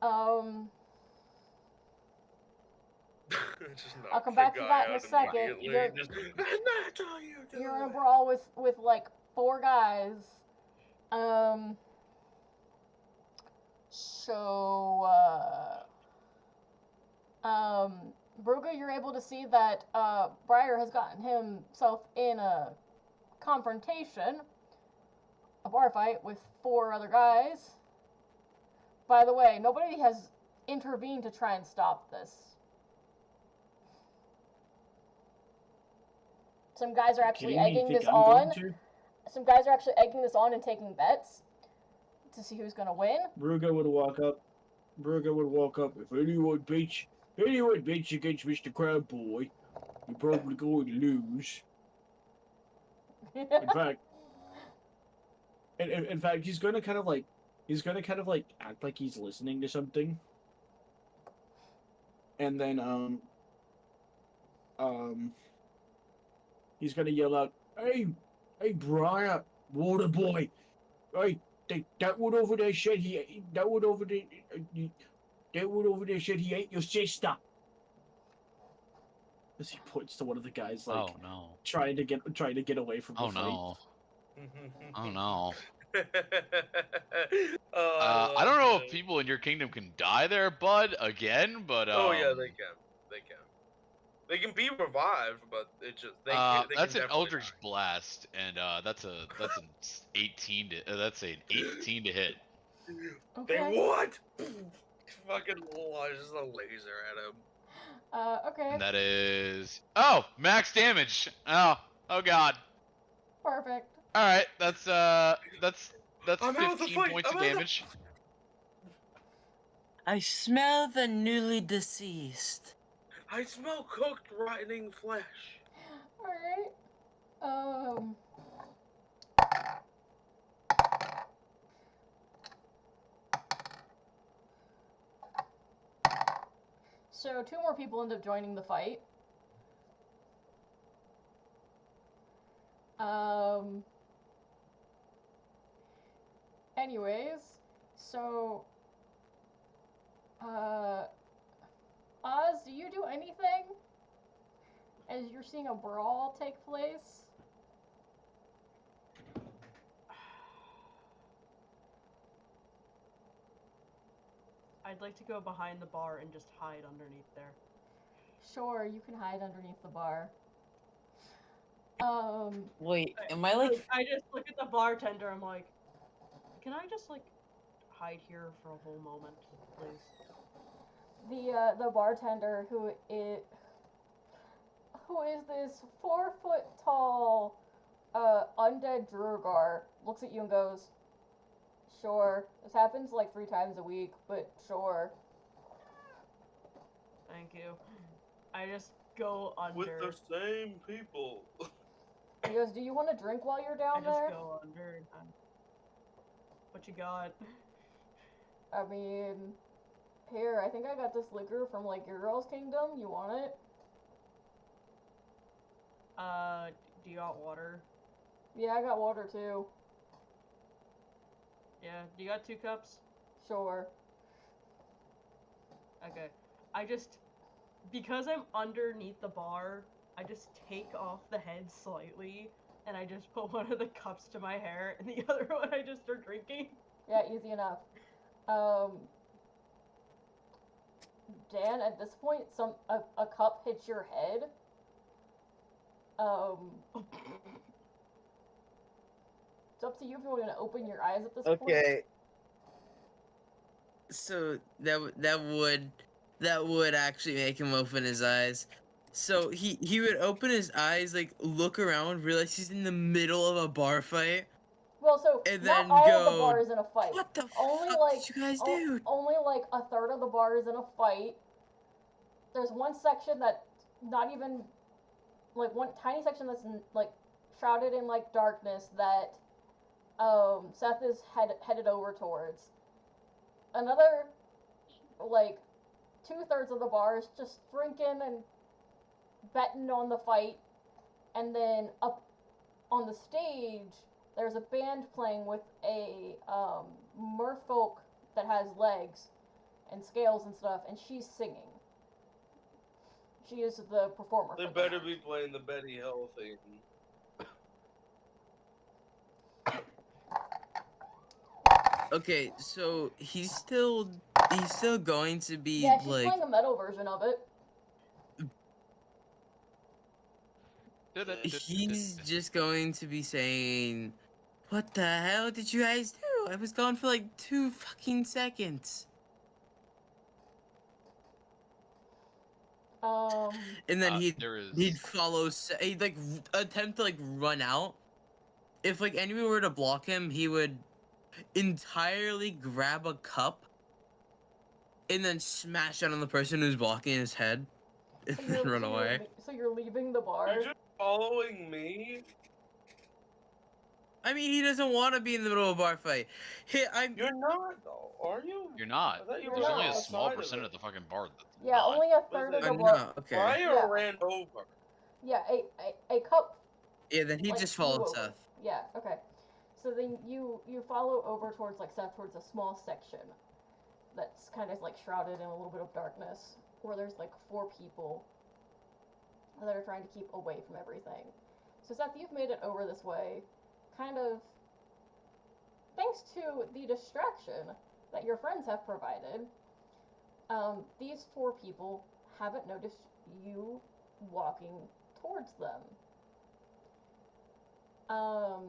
I'll come back to that in a second. You're in a brawl with like 4 guys. So able to see that Briar has gotten himself in a confrontation, a bar fight with 4 other guys. By the way, nobody has intervened to try and stop this. Some guys are actually Kidding me? You egging think this I'm going on. to? Some guys are actually egging this on and taking bets to see who's gonna win. Bruger would walk up. If anyone beats against Mr. Crab Boy, you're probably going to lose. In fact, in fact, he's gonna kind of like act like he's listening to something, and then he's gonna yell out, "Hey, Briar, Water Boy, hey, that one over there said that one over there said he ate your sister." As he points to one of the guys, like Oh no. trying to get away from the Oh fight. no. Oh no. Oh, I don't know man. if people in your kingdom can die there, bud, again, but Oh yeah, they can. They can be revived, but it just they can. They that's can an definitely Eldritch die. Blast, and that's an 18 to that's an 18 to hit. They Okay. what? Fucking launches a laser at him. Okay. And that is max damage. Oh god. Perfect. All right, that's I'm out of the 15 fight, points of I'm out of the- damage. I smell the newly deceased. I smell cooked, rotting flesh. Alright. So 2 more people end up joining the fight. Anyways, so Oz, do you do anything as you're seeing a brawl take place? I'd like to go behind the bar and just hide underneath there. Sure, you can hide underneath the bar. Wait, am I like? I just look at the bartender. I'm like, can I just like hide here for a whole moment, please? The bartender who is this 4-foot tall undead Drugar looks at you and goes, "Sure, this happens like 3 times a week, but sure." Thank you. I just go under. With the same people. He goes, "Do you want to drink while you're I down just there?" go under. What you got? I mean, here, I think I got this liquor from like your girl's kingdom. You want it? Do you got water? Yeah, I got water too. Yeah. Do you got 2 cups? Sure. Okay. I just, because I'm underneath the bar, I just take off the head slightly, and I just put one of the cups to my hair, and the other one I just start drinking. Yeah, easy enough. Dan, at this point, a cup hits your head. It's up to you if you want to open your eyes at this point. Okay. So that would actually make him open his eyes. So he would open his eyes, like look around, realize he's in the middle of a bar fight. Well, so And not then all of the go, bar is in a fight. What the Only fuck like did you guys o- do? only like a third of the bar is in a fight. There's one section that not even like one tiny section that's like shrouded in like darkness that Seth is headed over towards. Another like 2/3 of the bar is just drinking and betting on the fight, and then up on the stage there's a band playing with a merfolk that has legs and scales and stuff, and she's singing. She is the performer. They for better that. be playing the Betty Hill thing. Okay, so he's still going to be Yeah, she's like playing a metal version of it. He's just going to be saying, "What the hell did you guys do? I was gone for like 2 fucking seconds." And then he'd follow. He'd like attempt to like run out. If like anyone were to block him, he would entirely grab a cup and then smash it on the person who's blocking his head and then run away. So you're leaving the bar? You're just following me? I mean, he doesn't want to be in the middle of a bar fight. You're not, though, are you? You're not. I thought you You're were There's only a not. small outside of percent it. of the fucking bar. That's Yeah, not. only a third of the Listen, bar. No, okay. Briar Yeah. ran over. Yeah, a cup. Yeah, then he like, just flew followed over. Seth. Yeah, okay. So then you follow over towards like Seth towards a small section that's kind of like shrouded in a little bit of darkness where there's like 4 people that are trying to keep away from everything. So Seth, you've made it over this way, kind of thanks to the distraction that your friends have provided. These 4 people haven't noticed you walking towards them.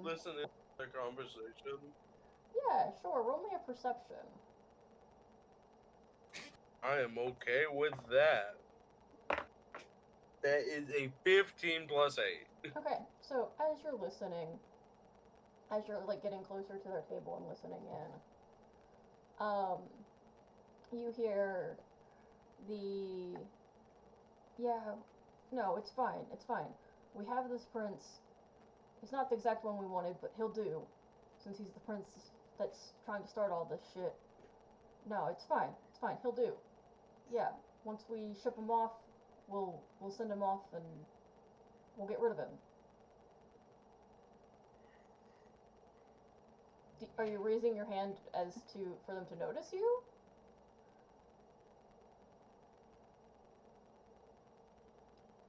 Listen to the conversation. Yeah, sure. Roll me a perception. I am okay with that. That is a 15 plus 8. Okay, so as you're listening, as you're like getting closer to their table and listening in, you hear no, it's fine, it's fine. We have this prince. He's not the exact one we wanted, but he'll do, since he's the prince that's trying to start all this shit. No, it's fine, he'll do. Yeah, once we ship him off, we'll send him off and we'll get rid of him. Are you raising your hand for them to notice you?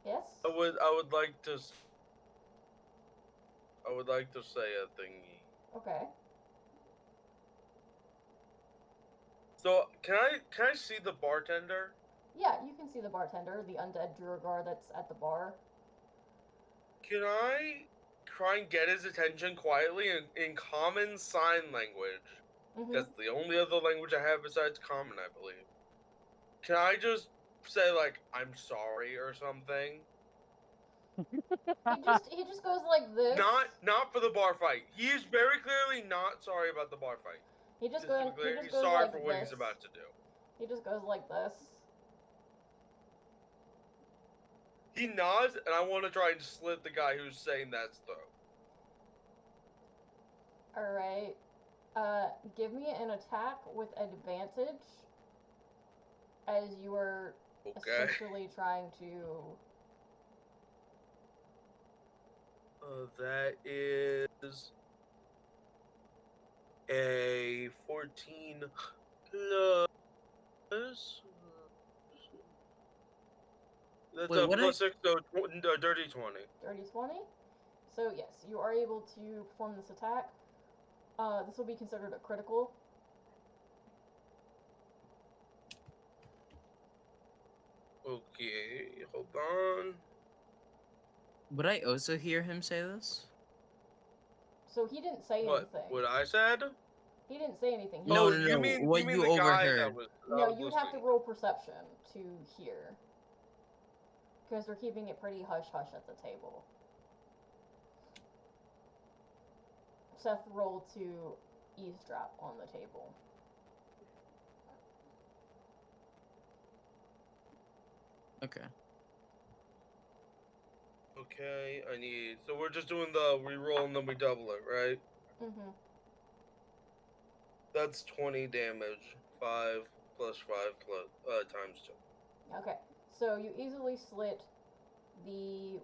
Yes? I would like to say a thingy. Okay. So can I see the bartender? Yeah, you can see the bartender, the undead Duergar that's at the bar. Can I try and get his attention quietly in common sign language? Mm-hmm. That's the only other language I have besides common, I believe. Can I just say like I'm sorry or something? He just goes like this. Not for the bar fight. He is very clearly not sorry about the bar fight. He just To goes. be clear, He just he's goes sorry like for what this. he's about to do. He just goes like this. He nods, and I want to try and slit the guy who's saying that's throat. All right. Give me an attack with advantage, as you are Okay. essentially trying to. That is a 14 plus. That's Wait, a what plus 6, so dirty 20. Dirty 20. So yes, you are able to perform this attack. This will be considered a critical. Okay, hold on. Would I also hear him say this? So he didn't say What? anything. What I said? He didn't say anything. He No, Oh, no, you no, mean what you mean you the guy that overheard. was? No, you'd have to roll perception to hear. Because they're keeping it pretty hush-hush at the table. Seth rolled to eavesdrop on the table. Okay. Okay, I need. So we're just doing the reroll and then we double it, right? Mm-hmm. That's 20 damage. 5 plus 5 plus times 2. Okay, so you easily slit the.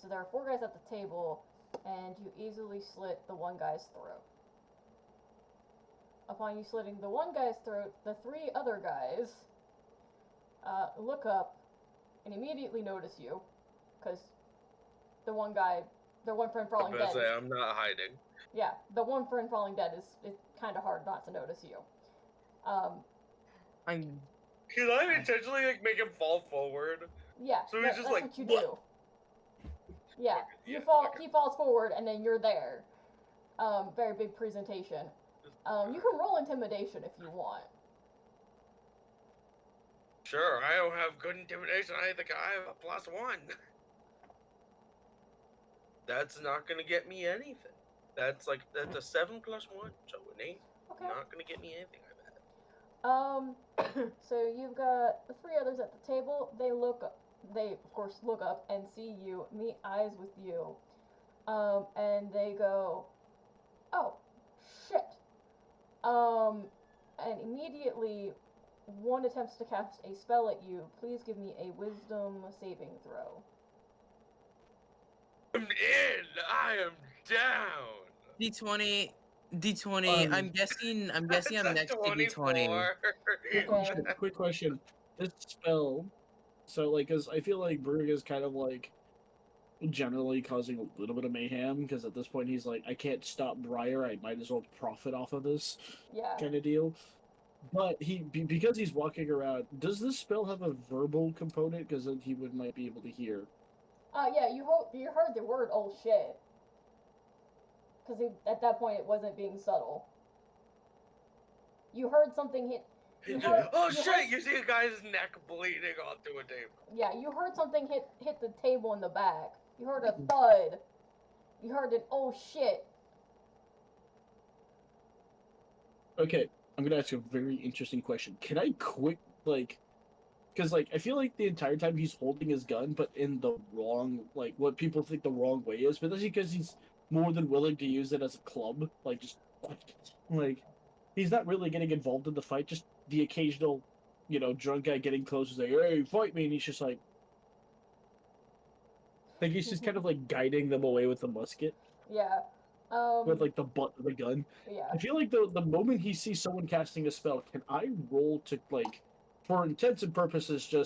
So there are 4 guys at the table, and you easily slit the one guy's throat. Upon you slitting the one guy's throat, the 3 other guys look up and immediately notice you, because the one guy, their one friend falling dead. I'm not hiding. Yeah, the one friend falling dead is kind of hard not to notice you. I'm. Can I intentionally like make him fall forward? Yeah, So he's just that's like, what you "What?" do. Yeah, Okay, you yeah, fall. okay. He falls forward, and then you're there. Very big presentation. You can roll intimidation if you want. Sure, I don't have good intimidation. I think I have a +1. That's not gonna get me anything. That's a 7 + 1, so it ain't Okay. not gonna get me anything. I bet. So you've got the three others at the table. They of course look up and see you, meet eyes with you, and they go, "Oh, shit." And immediately, one attempts to cast a spell at you. Please give me a Wisdom saving throw. I'm in. I am down. D20. D20. I'm guessing. I'm That's a next to D20. 24. Okay. Quick question. This spell, so like, cause I feel like Brugg is kind of like generally causing a little bit of mayhem because at this point he's like, I can't stop Briar. I might as well profit off of this Yeah. kind of deal. But because he's walking around, does this spell have a verbal component? Because then he might be able to hear. Yeah. You heard the word "oh shit," because at that point it wasn't being subtle. You heard something hit. Oh shit! You see a guy's neck bleeding onto a table. Yeah, you heard something hit the table in the back. You heard a thud. You heard an "oh shit." Okay, I'm gonna ask you a very interesting question. Can I quick because I feel like the entire time he's holding his gun, but in the wrong what people think the wrong way is, but that's because he's more than willing to use it as a club, just like he's not really getting involved in the fight, just the occasional, drunk guy getting close and saying, "Hey, fight me," and he's just like he's just kind of guiding them away with the musket. Yeah. With the butt of the gun. Yeah. I feel like the moment he sees someone casting a spell, can I roll to for intents and purposes, no,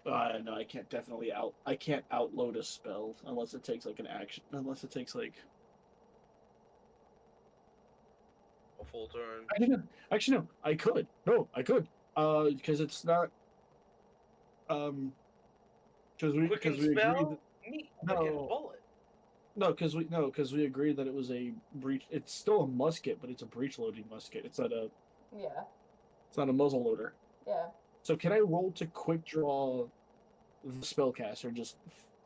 I can't I can't outload a spell unless it takes an action, unless it takes A full turn. actually no, I could. No, I could. Because it's not because we Quicken agreed spell. that, Neat. Quicken no. bullet. No, because we agreed that it was a breach. It's still a musket, but it's a breech loading musket. It's not a Yeah. muzzle loader. Yeah. So can I roll to quick draw the spellcaster? Just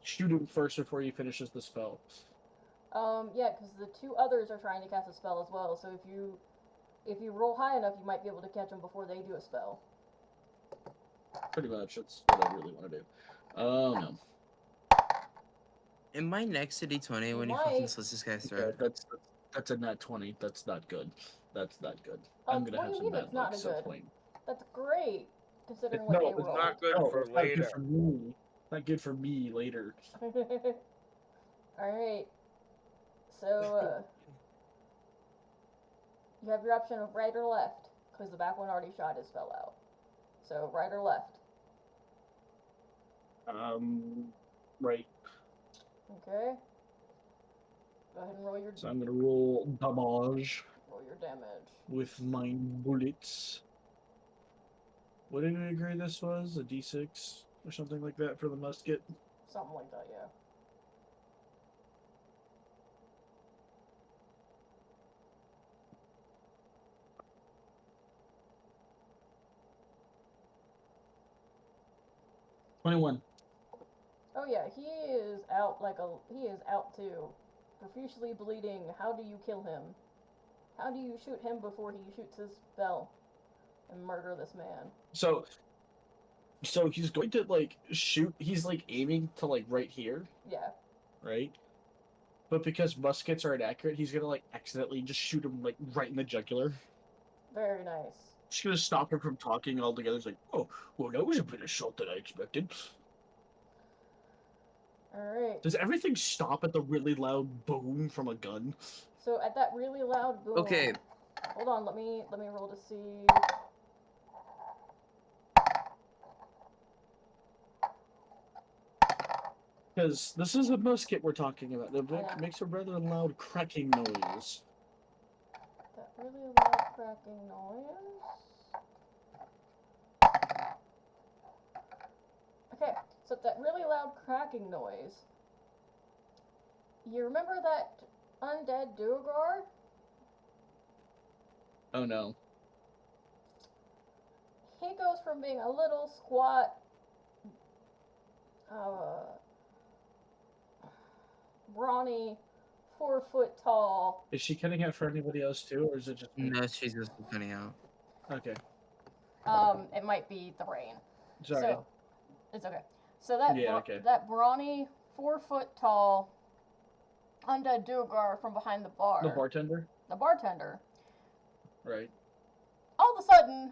shoot him first before he finishes the spell. Yeah, because the two others are trying to cast a spell as well. So if you roll high enough, you might be able to catch them before they do a spell. Pretty much, that's what I really want to do. Oh no. Am I next to D20 You when he might. fucking slits this guy's Okay, throat? that's a nat 20. That's not good. That's not good. What I'm do gonna have you some mean bad it's not luck some good? point. That's great, considering It's what they it's It's rolled. not good No, for it's not later. good for me. Not good for me later. Alright. So, you have your option of right or left, because the back one already shot his spell out. So, right or left. Right. Okay. Go ahead and roll your So I'm gonna roll damage damage. with my bullets. What did we agree this was? A D6 or something like that for the musket? Something like that, yeah. $21. Oh yeah, he is out he is out too. Profusely bleeding. How do you kill him? How do you shoot him before he shoots his spell and murder this man? So he's going to shoot. He's aiming to right here, Yeah. right? But because muskets are inaccurate, he's gonna accidentally just shoot him right in the jugular. Very nice. Just gonna stop him from talking altogether. It's oh, well, that was a better shot than I expected. Alright. Does everything stop at the really loud boom from a gun? So at that really loud boom. Okay. Hold on, let me roll to see. Because this is a musket we're talking about. It Yeah. makes a rather loud cracking noise. That really loud cracking noise. Okay, So that really loud cracking noise. You remember that undead Duergar? Oh no. He goes from being a little squat, brawny, 4 foot tall. Is she cutting out for anybody else too, or is it just me? No, she's just cutting out. Okay. It might be the rain. Sorry. So, it's okay. So that Yeah, okay. that brawny, 4 foot tall, undead Duergar from behind the bar. The bartender? The bartender. Right. All of a sudden,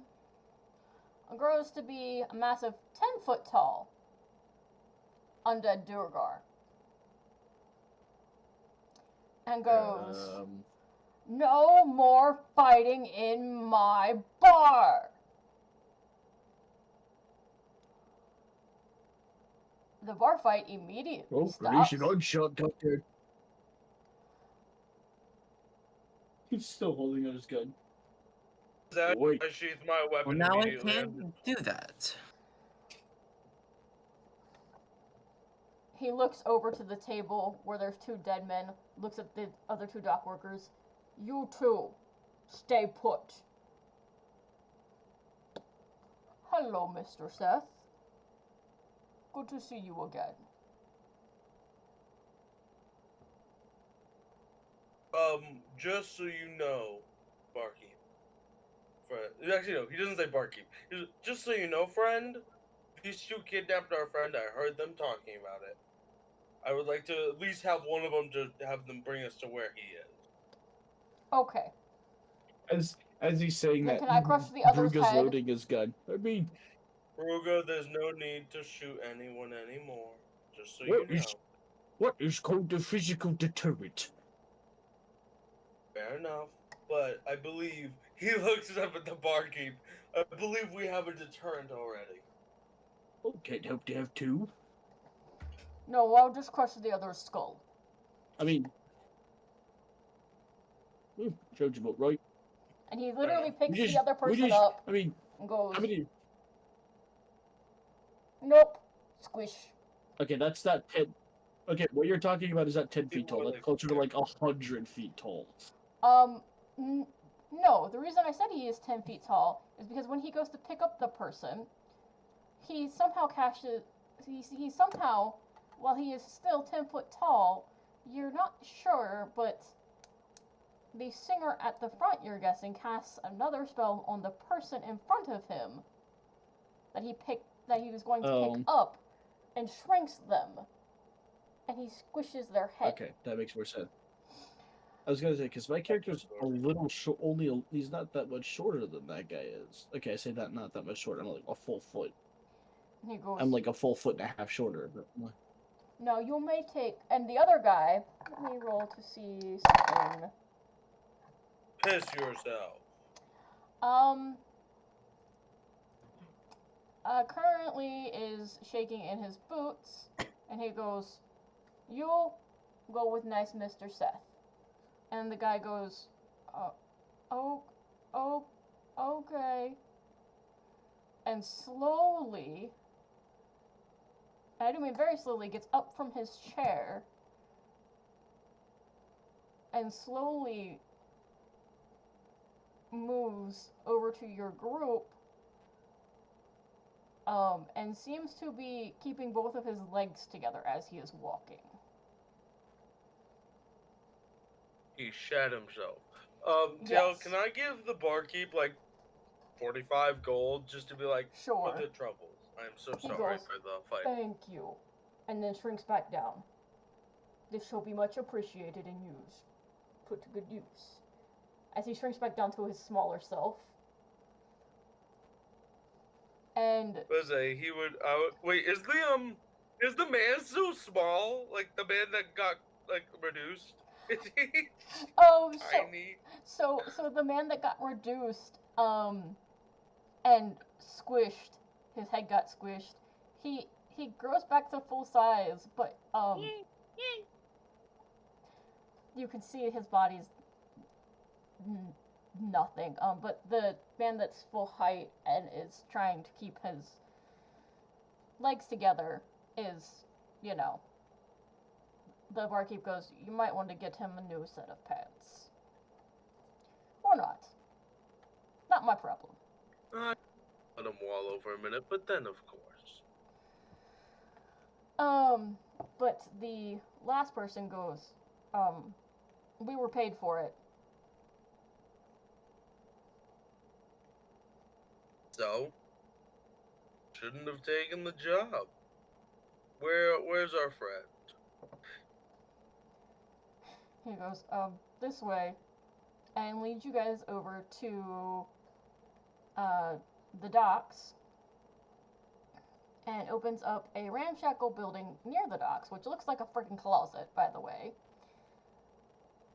grows to be a massive 10 foot tall undead Duergar. And goes, no more fighting in my bar! The bar fight immediately Oh, stops. release your gunshot, Doctor. He's still holding out his gun. That Wait. I sheath my Well, weapon now I immediately. can't do that. He looks over to the table where there's 2 dead men, looks at the other 2 dock workers. You two, stay put. Hello, Mr. Seth. Good to see you again. Just so you know, barkeep. Actually, no, he doesn't say barkeep. Just so you know, friend, these 2 kidnapped our friend. I heard them talking about it. I would like to at least have one of them to have them bring us to where he is. Okay. As he's saying Then that, can I crush the other's Bruga's head? loading his gun. I mean, Ruga, there's no need to shoot anyone anymore. Just so What you know. is- what is called a physical deterrent? Fair enough. But I believe he looks up at the barkeep. I believe we have a deterrent already. Oh, can't help to have 2. No, I'll just crush the other's skull. I mean, sounds about right. And he literally picks We the other we person up I mean, and goes, how many? nope, squish. Okay, that's not 10. Okay, what you're talking about is not 10 feet tall. People That's closer to like 100 feet tall. No, the reason I said he is 10 feet tall is because when he goes to pick up the person, he somehow he somehow, while he is still 10 foot tall, you're not sure, but the singer at the front, you're guessing, casts another spell on the person in front of him that he was going to pick up and shrinks them. And he squishes their head. Okay, that makes more sense. I was gonna say, because my character's a little short, he's not that much shorter than that guy is. Okay, I say that, not that much shorter. I'm like a full foot. And he goes, I'm like a full foot and a half shorter. But no, you may take. And the other guy, let me roll to see something. Piss yourself. Currently is shaking in his boots, and he goes, you'll go with nice Mr. Seth. And the guy goes, okay. And slowly, and I do mean very slowly, gets up from his chair and slowly moves over to your group, and seems to be keeping both of his legs together as he is walking. He shat himself. Tail, Yes. can I give the barkeep like 45 gold just to be like, Sure. for the troubles? I'm so He sorry goes, for the fight. Thank you. And then shrinks back down. This shall be much appreciated and used. Put to good use. As he shrinks back down to his smaller self. And He would. Wait, is the man so small? Like the man that got like reduced? Is he tiny? So the man that got reduced, and squished, his head got squished. He grows back to full size, but you can see his body's nothing. But the man that's full height and is trying to keep his legs together is, you know, the barkeep goes, you might want to get him a new set of pants. Or not. Not my problem. I let him wallow for a minute, but then of course. But the last person goes, we were paid for it. So, shouldn't have taken the job. Where's our friend? He goes, this way, and leads you guys over to, the docks, and opens up a ramshackle building near the docks, which looks like a freaking closet, by the way.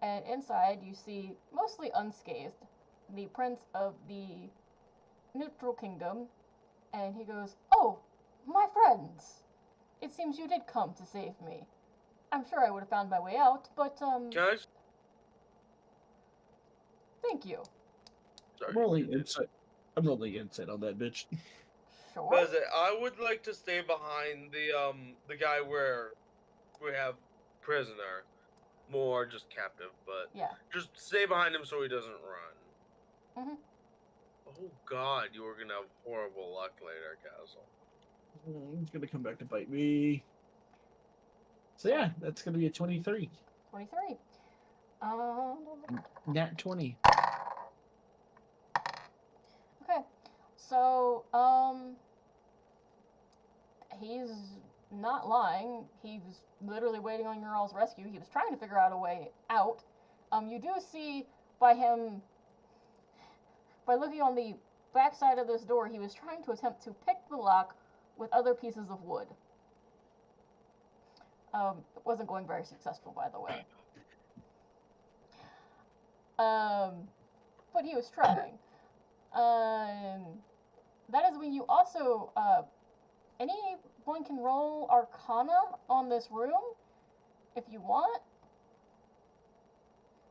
And inside, you see, mostly unscathed, the Prince of the Neutral Kingdom, and he goes, oh, my friends! It seems you did come to save me. I'm sure I would have found my way out, but, Can I? thank you. Sorry. I'm rolling insight on that bitch. Sure. Because I would like to stay behind the guy where we have prisoner, more just captive, but Yeah. just stay behind him so he doesn't run. Mhm. Oh God, you are gonna have horrible luck later, Castle. He's gonna come back to bite me. So yeah, that's gonna be a 23. 23. Nat 20. Okay. So, he's not lying. He was literally waiting on your all's rescue. He was trying to figure out a way out. You do see by looking on the back side of this door, he was trying to attempt to pick the lock with other pieces of wood. It wasn't going very successful, by the way. But he was trying. That is when you also, anyone can roll Arcana on this room, if you want.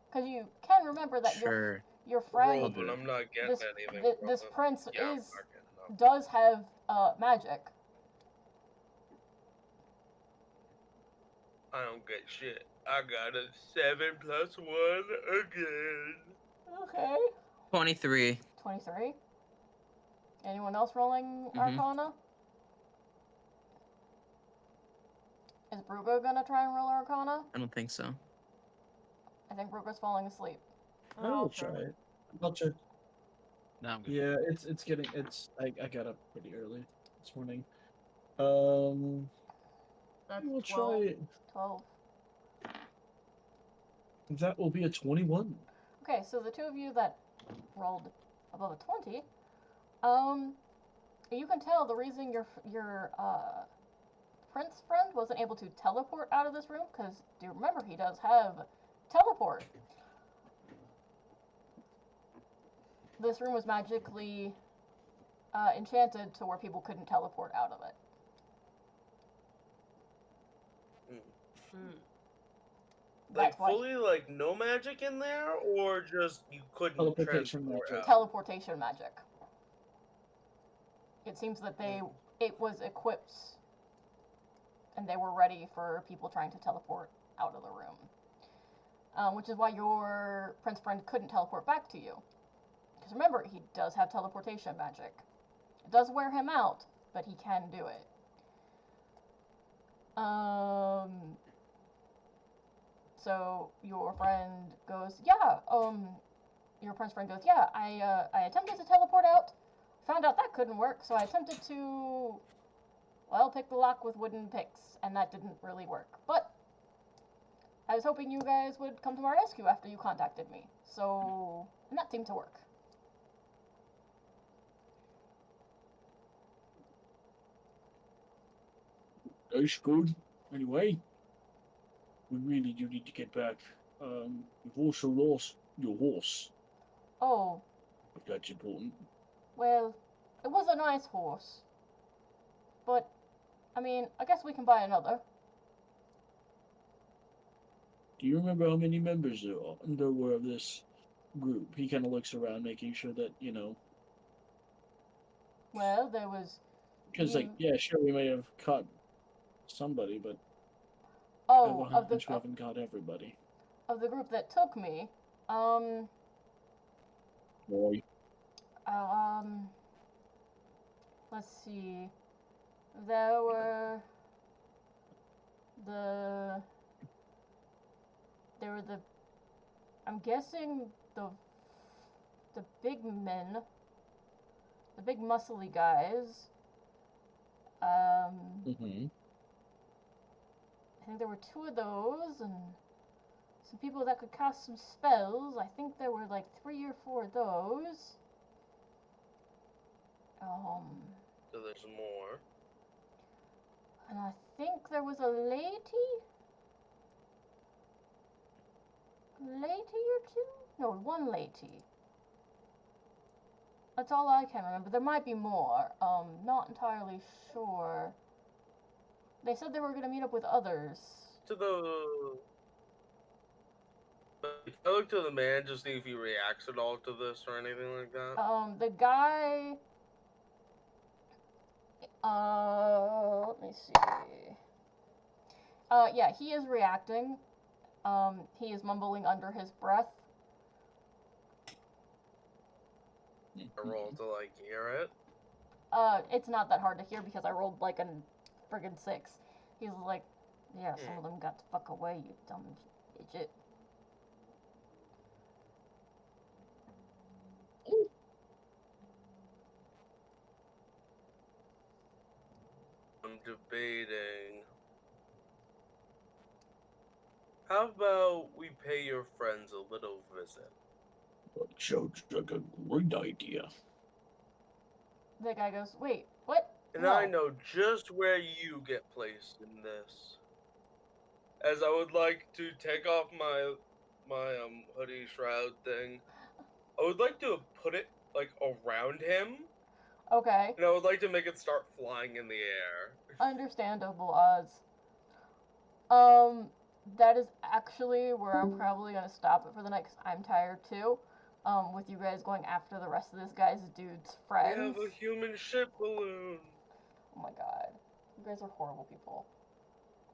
Because you can remember that Sure. your Roll, friend, but I'm not getting this, anything. this from it. prince Yeah, I'm is not getting enough. does have magic. I don't get shit. I got a 7+1 again. Okay. 23. 23. Anyone else rolling Arcana? Is Brugo gonna try and roll Arcana? I don't think so. I think Brugo's falling asleep. I will try it. I'll try. No, I'm good. Yeah, I got up pretty early this morning. That's We'll 12. try it. 12. That will be a 21. Okay, so the two of you that rolled above a 20, you can tell the reason your prince friend wasn't able to teleport out of this room, because do you remember he does have teleport. This room was magically enchanted to where people couldn't teleport out of it. Like That's why fully, like no magic in there, or just you couldn't Teleportation transport magic. out? teleportation magic. It seems that it was equipped and they were ready for people trying to teleport out of the room. Which is why your prince friend couldn't teleport back to you. Because remember, he does have teleportation magic. It does wear him out, but he can do it. So your friend goes, yeah, your prince friend goes, yeah, I attempted to teleport out, found out that couldn't work, so I attempted to, well, pick the lock with wooden picks, and that didn't really work. But I was hoping you guys would come to my rescue after you contacted me, so, and that seemed to work. That's good. Anyway, we really do need to get back. You've also lost your horse. Oh, If that's important. well, it was a nice horse. But, I mean, I guess we can buy another. Do you remember how many members there were of this group? He kind of looks around, making sure that, you know. Well, there was Because, like, yeah, sure, we may have caught somebody, but Oh, I haven't got everybody. of the group that took me. Boy. Let's see. There were the. There were the. I'm guessing the big men, the big muscly guys. Mm-hmm. I think there were 2 of those, and some people that could cast some spells. I think there were like 3 or 4 of those. So there's more. And I think there was a lady or 2? No, 1 lady. That's all I can remember. There might be more. Not entirely sure. They said they were gonna meet up with others. To the. I look to the man just see if he reacts at all to this or anything like that. The guy. Let me see. Yeah, he is reacting. He is mumbling under his breath. I roll to like hear it. It's not that hard to hear because I rolled like a friggin' 6. He's like, yeah, some of them got the fuck away, you dumb idiot. I'm debating. How about we pay your friends a little visit? That sounds like a great idea. The guy goes, wait, what? And No. I know just where you get placed in this. As I would like to take off my hoodie shroud thing. I would like to put it like around him. Okay. And I would like to make it start flying in the air. Understandable, Oz. That is actually where I'm probably gonna stop it for the next I'm Tired too. With you guys going after the rest of this guy's dude's friends. We have a human ship balloon. Oh my god. You guys are horrible people.